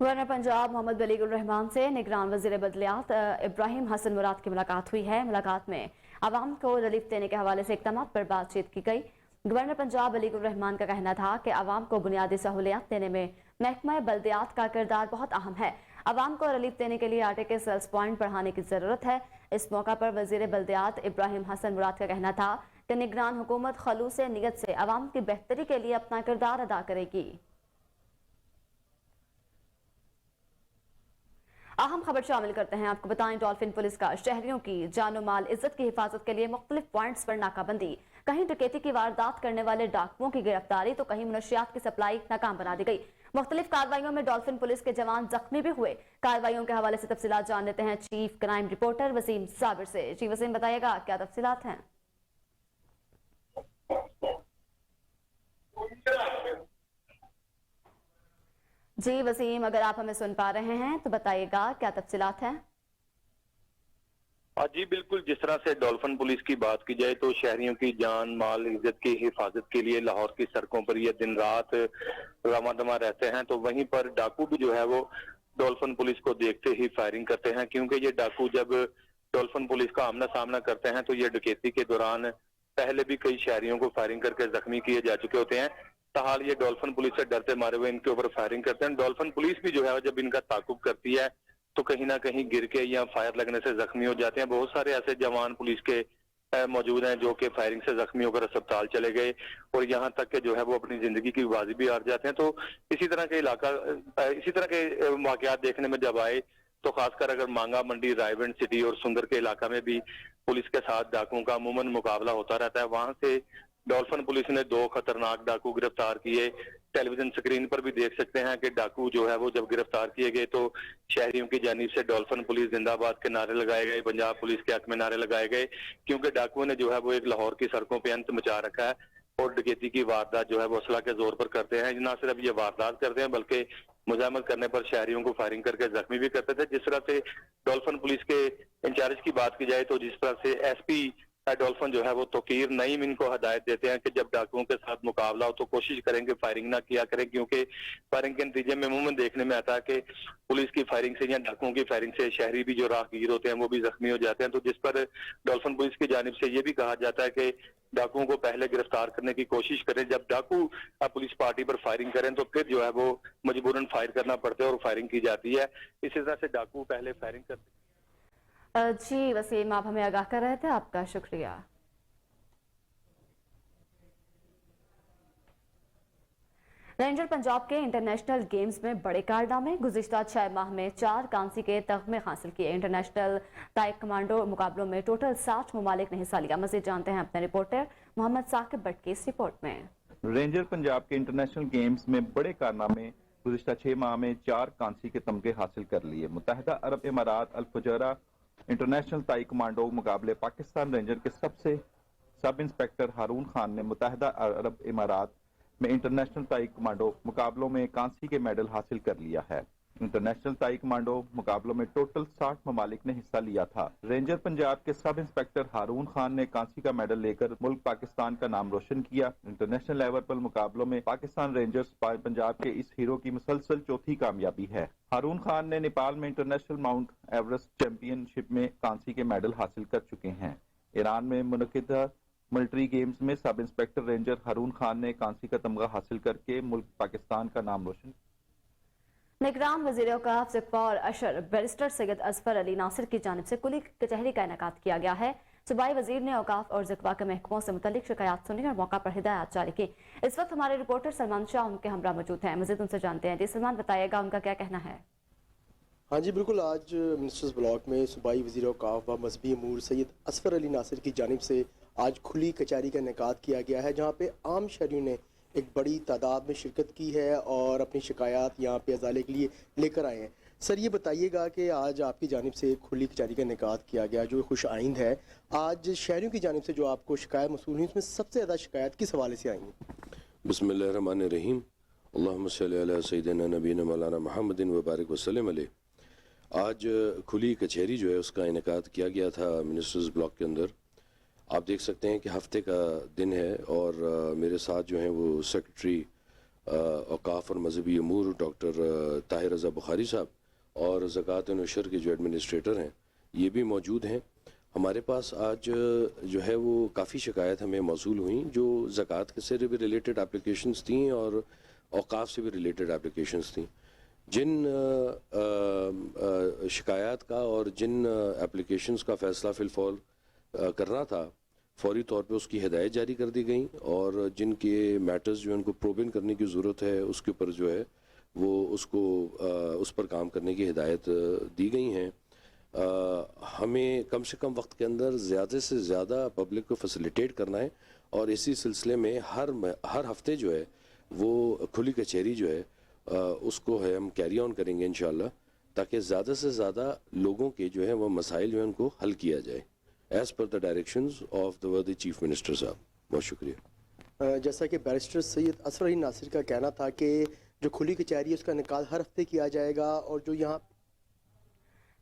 गवर्नर पंजाब मोहम्मद बलीगुर रहमान से निगरान वज़ीर बदलियात इब्राहिम हसन मुराद की मुलाकात हुई है। मुलाकात में आवाम को रिलीफ देने के हवाले से इक़दामात पर बातचीत की गई। गवर्नर पंजाब बलीगुर रहमान का कहना था कि आवाम को बुनियादी सहूलियात देने में महकमा बल्दियात का किरदार बहुत अहम है। आवाम को रिलीफ देने के लिए आटे के सेल्स पॉइंट बढ़ाने की ज़रूरत है। इस मौका पर वज़ीर बल्दियात इब्राहिम हसन मुराद का कहना था कि निगरान हुकूमत खलूस नियत से आवाम की बेहतरी के लिए अपना किरदार अदा करेगी। अहम खबर शामिल करते हैं। आपको बताएं, डॉल्फिन पुलिस का शहरियों की जानो माल इज्जत की हिफाजत के लिए मुख्तलिफ पॉइंट्स पर नाकाबंदी, कहीं डकैती की वारदात करने वाले डाकुओं की गिरफ्तारी तो कहीं मुनशियात की सप्लाई नाकाम बना दी गई। मुख्तलिफ कार्रवाइयों में डॉल्फिन पुलिस के जवान जख्मी भी हुए। कार्रवाइयों के हवाले से तफसीलात जान लेते हैं chief crime reporter Waseem Sabir से। जी वसीम, बताइएगा क्या तफसीलात हैं? जी वसीम, अगर आप हमें सुन पा रहे हैं तो बताइएगा क्या तफसीलात हैं? जी बिल्कुल, जिस तरह से डॉल्फिन पुलिस की बात की जाए तो शहरियों की जान माल इज्जत की हिफाजत के लिए लाहौर की सड़कों पर ये दिन रात रवा दमा रहते हैं, तो वहीं पर डाकू भी जो है वो डॉल्फिन पुलिस को देखते ही फायरिंग करते हैं, क्योंकि ये डाकू जब डॉल्फिन पुलिस का आमना सामना करते हैं तो ये डकैती के दौरान पहले भी कई शहरियों को फायरिंग करके जख्मी किए जा चुके होते हैं। ताहाल ये डॉल्फिन पुलिस से डरते मारे हुए इनके ऊपर फायरिंग करते हैं। डॉल्फिन पुलिस भी जो है जब इनका ताकुब करती है तो कहीं ना कहीं गिर के या फायर लगने से जख्मी हो जाते हैं। बहुत सारे ऐसे जवान पुलिस के मौजूद हैं जो कि फायरिंग से जख्मी होकर अस्पताल चले गए और यहाँ तक के जो है वो अपनी जिंदगी की बाजी भी हार जाते हैं। तो इसी तरह के वाकयात देखने में जब आए तो खासकर अगर मांगा मंडी, रायगंज सिटी और सुंदर के इलाका में भी पुलिस के साथ डाकुओं का अमूमन मुकाबला होता रहता है। वहां से डॉल्फिन पुलिस ने 2 खतरनाक डाकू गिरफ्तार किए। टेलीविजन स्क्रीन पर भी देख सकते हैं कि डाकू जो है वो जब गिरफ्तार किए गए तो शहरियों की जानिब से डॉल्फिन पुलिस जिंदाबाद के नारे लगाए गए, पंजाब पुलिस के हक में नारे लगाए गए, क्योंकि डाकुओं ने जो है वो एक लाहौर की सड़कों पे अंत मचा रखा है और डकैती की वारदात जो है वो असला के जोर पर करते हैं। ना सिर्फ ये वारदात करते हैं बल्कि मुजामत करने पर शहरियों को फायरिंग करके जख्मी भी करते थे। जिस तरह से डॉल्फिन पुलिस के इंचार्ज की बात की जाए तो जिस तरह से एसपी डॉल्फिन जो है वो तोकीर नईम इनको हदायत देते हैं कि जब डाकुओं के साथ मुकाबला हो तो कोशिश करेंगे फायरिंग ना किया करें, क्योंकि फायरिंग के नतीजे में अमूमन देखने में आता है कि पुलिस की फायरिंग से या डाकुओं की फायरिंग से शहरी भी जो राहगीर होते हैं वो भी जख्मी हो जाते हैं। तो जिस पर डॉल्फिन पुलिस की जानिब से ये भी कहा जाता है कि डाकुओं को पहले गिरफ्तार करने की कोशिश करें, जब डाकू पुलिस पार्टी पर फायरिंग करें तो फिर जो है वो मजबूरन फायर करना पड़ता है और फायरिंग की जाती है। इसी तरह से डाकू पहले फायरिंग करते हैं। जी वसीम, आप हमें आगाह कर रहे थे, आपका शुक्रिया। रेंजर पंजाब के इंटरनेशनल गेम्स में बड़े कारनामे, गुज़िश्ता 6 माह में 4 कांसी के तगमे हासिल किए। इंटरनेशनल ताइक्वांडो मुकाबलों में टोटल 60 ममालिक ने हिस्सा लिया। मज़ीद जानते हैं अपने रिपोर्टर मोहम्मद साकिब भट्ट की इस रिपोर्ट में। रेंजर पंजाब के इंटरनेशनल गेम्स में बड़े कारनामे, गुज़िश्ता 6 माह में 4 कांसी के तमगे हासिल कर लिए। मुत्तहिदा अरब इमारात अल फुजैरा इंटरनेशनल ताइक्वांडो मुकाबले पाकिस्तान रेंजर के सब इंस्पेक्टर हारून खान ने मुत्तहिदा अरब इमारात में इंटरनेशनल ताइक्वांडो मुकाबलों में कांसी के मेडल हासिल कर लिया है। इंटरनेशनल ताइक्वांडो मुकाबलों में टोटल 60 ममालिक ने हिस्सा लिया था। रेंजर पंजाब के सब इंस्पेक्टर हारून खान ने कांसी का मेडल लेकर मुल्क पाकिस्तान का नाम रोशन किया। इंटरनेशनल लेवल पर मुकाबलों में पाकिस्तान रेंजर्स पंजाब के इस हीरो की मुसलसल चौथी कामयाबी है। हारून खान ने नेपाल में इंटरनेशनल माउंट एवरेस्ट चैंपियनशिप में कांसी के मेडल हासिल कर चुके हैं। ईरान में मुनक़िदा मिलिट्री गेम्स में सब इंस्पेक्टर रेंजर हारून खान ने कांसी का तमगा हासिल करके मुल्क पाकिस्तान का नाम रोशन। निगरान वज़ीर औक़ाफ़ ज़िक़्फ़ा और अशर बैरिस्टर सैयद असफर अली नासिर की जानिब से कुली कचहरी का इनेकाद किया गया है। सूबाई वज़ीर ने औक़ाफ़ और ज़िक़्फ़ा के महकमों से मुतल्लिक़ शिकायत सुनी और मौका पर हिदायत जारी की। इस वक्त हमारे रिपोर्टर सलमान शाह उनके हमरा मौजूद हैं। मज़ीद उनसे जानते हैं। जी सलमान, बताइएगा उनका क्या कहना है? हाँ जी बिल्कुल, आज मिनिस्टर्स ब्लॉक में सूबाई वज़ीर औक़ाफ़ व मज़हबी अमूर सैयद असफर अली नासिर की जानिब से आज खुली कचहरी का इनेकाद किया गया है, जहाँ पे आम शहरियों ने एक बड़ी तादाद में शिरकत की है और अपनी शिकायत यहाँ पे अजाले के लिए लेकर आए हैं। सर ये बताइएगा कि आज आपकी जानिब से खुली कचहरी का इनेकाद किया गया जो खुश आइंद है, आज शहरियों की जानिब से जो आपको शिकायत मसूल हुई उसमें सबसे ज़्यादा शिकायत किस हवाले से आई? बिस्मिल्लाहिर्रहमानिर्रहीम, अल्लाहुम्मा सल्ली अला सय्यिदिना नबीना मौलाना मुहम्मदिन व बारिक वसल्लम अलैहि। आज खुली कचहरी जो है उसका इनेकाद किया गया था मिनिस्टर्स ब्लॉक के अंदर। आप देख सकते हैं कि हफ्ते का दिन है और मेरे साथ जो हैं वो सेक्रेटरी औक़ाफ़ और मज़हबी अमूर डॉक्टर ताहिर रज़ा बुखारी साहब और ज़कात नशर के जो एडमिनिस्ट्रेटर हैं ये भी मौजूद हैं। हमारे पास आज जो है वो काफ़ी शिकायत हमें मौसूल हुई जो ज़कात के से भी रिलेटेड एप्लीकेशंस थी और औक़ाफ़ से भी रिलेटेड एप्लीकेशंस थी। जिन शिकायत का और जिन एप्लीकेशंस का फ़ैसला फ़िलफ़ौर करना था फौरी तौर पे उसकी हिदायत जारी कर दी गई और जिनके मैटर्स जो है उनको प्रोबिन करने की ज़रूरत है उसके ऊपर जो है وہ اس پر کام کرنے کی ہدایت دی گئی ہیں. ہمیں کم سے کم وقت کے اندر زیادہ سے زیادہ پبلک کو فیسیلیٹیٹ کرنا ہے اور اسی سلسلے میں ہر ہفتے جو ہے وہ کھلی کچہری جو ہے اس کو ہے ہم کیری آن کریں گے انشاءاللہ, تاکہ زیادہ سے زیادہ لوگوں کے جو ہے وہ مسائل جو ہیں ان کو حل کیا جائے as per the directions of the ورد چیف منسٹر صاحب. بہت شکریہ. جیسا کہ بیرسٹر سید اسفر علی ناصر کا کہنا تھا کہ جو کھلی کچہری ہے اس کا انعقاد ہر ہفتے کیا جائے گا, اور جو یہاں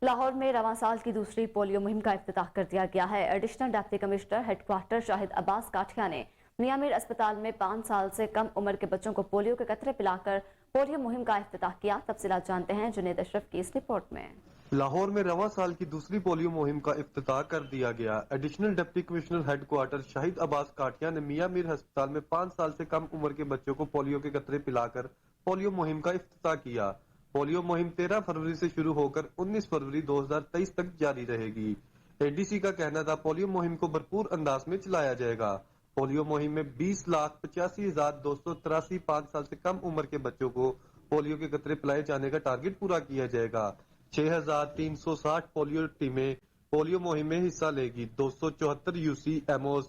لاہور میں رواں سال کی دوسری پولیو مہم کا افتتاح کر دیا گیا ہے. Additional deputy commissioner head quarter Shahid Abbas Kathia نے میاں میر اسپتال میں 5 سال سے کم عمر کے بچوں کو پولیو کے قطرے پلا کر پولیو مہم کا افتتاح کیا. تفصیلات جانتے ہیں جنید اشرف کی اس رپورٹ میں. لاہور میں رواں سال کی دوسری پولیو مہم کا افتتاح کر دیا گیا. Additional deputy commissioner head quarter Shahid Abbas Kathia نے میاں میر ہسپتال میں 5 سال سے کم عمر کے بچوں کو پولیو کے قطرے پلا کر پولیو مہم کا افتتاح کیا. پولیو مہم 13 فروری سے شروع ہو کر 19 فروری 2023 تک جاری رہے گی. اے ڈی سی کا کہنا تھا پولیو مہم کو بھرپور انداز میں چلایا جائے گا. پولیو مہم میں 20,85,283 5 سال سے کم عمر کے بچوں کو پولیو کے قطرے پلائے جانے کا ٹارگٹ پورا کیا جائے گا. 6,360 پولیو ٹیمیں پولیو مہم میں حصہ لے گی. 274 یو سی ایموز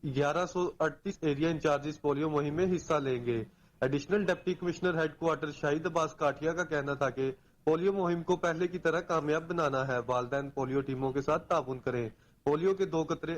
1138 ایریا انچارجز پولیو مہم میں حصہ لیں گے. Additional deputy commissioner head quarter Shahid Abbas Kathia کا کہنا تھا کہ پولیو مہم کو پہلے کی طرح کامیاب بنانا ہے. والدین پولیو ٹیموں کے ساتھ تعاون کریں. پولیو کے 2 قطرے.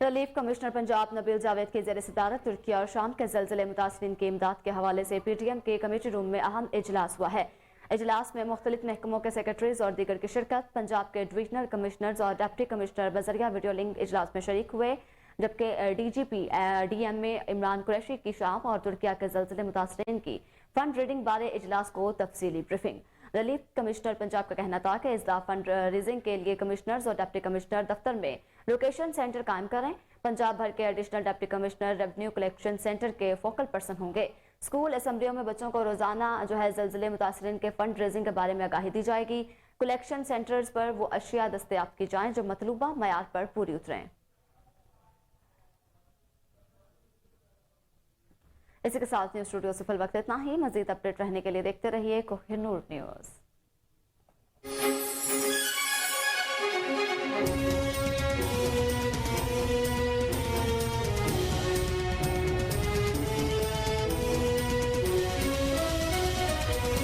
ریلیف کمشنر پنجاب نبیل جاوید کی زیر صدارت ترکی اور شام کے زلزلے متاثرین کی امداد کے حوالے سے پی ٹی ایم کے کمیٹی روم میں اہم اجلاس ہوا ہے. اجلاس میں مختلف محکموں کے سیکرٹریز اور دیگر کی شرکت. پنجاب کے ڈویژنل کمشنرز اور ڈپٹی کمشنر بذریعہ ویڈیو لنک اجلاس میں شریک ہوئے, جبکہ D G P D M A Imran Qureshi کی شام اور ترکیہ کے زلزلے متاثرین کی فنڈ ریزنگ بارے اجلاس کو تفصیلی بریفنگ. ریلیف کمشنر پنجاب کا کہنا تھا کہ اس دفعہ فنڈ ریزنگ کے لیے کمشنرز اور ڈپٹی کمشنر دفتر میں لوکیشن سینٹر قائم کریں. پنجاب بھر کے additional deputy commissioner revenue collection centre کے فوکل پرسن ہوں گے. اسکول اسمبلیوں میں بچوں کو روزانہ زلزلے متاثرین کے فنڈ ریزنگ کے بارے میں آگاہی دی جائے گی. کلیکشن سینٹرز پر وہ اشیاء دستیاب کی جائیں جو مطلوبہ معیار پر پوری اتریں. اسی کے ساتھ نیوز اسٹوڈیو سے فی الوقت اتنا ہی. مزید اپڈیٹ رہنے کے لیے دیکھتے رہیے کوہنور نیوز.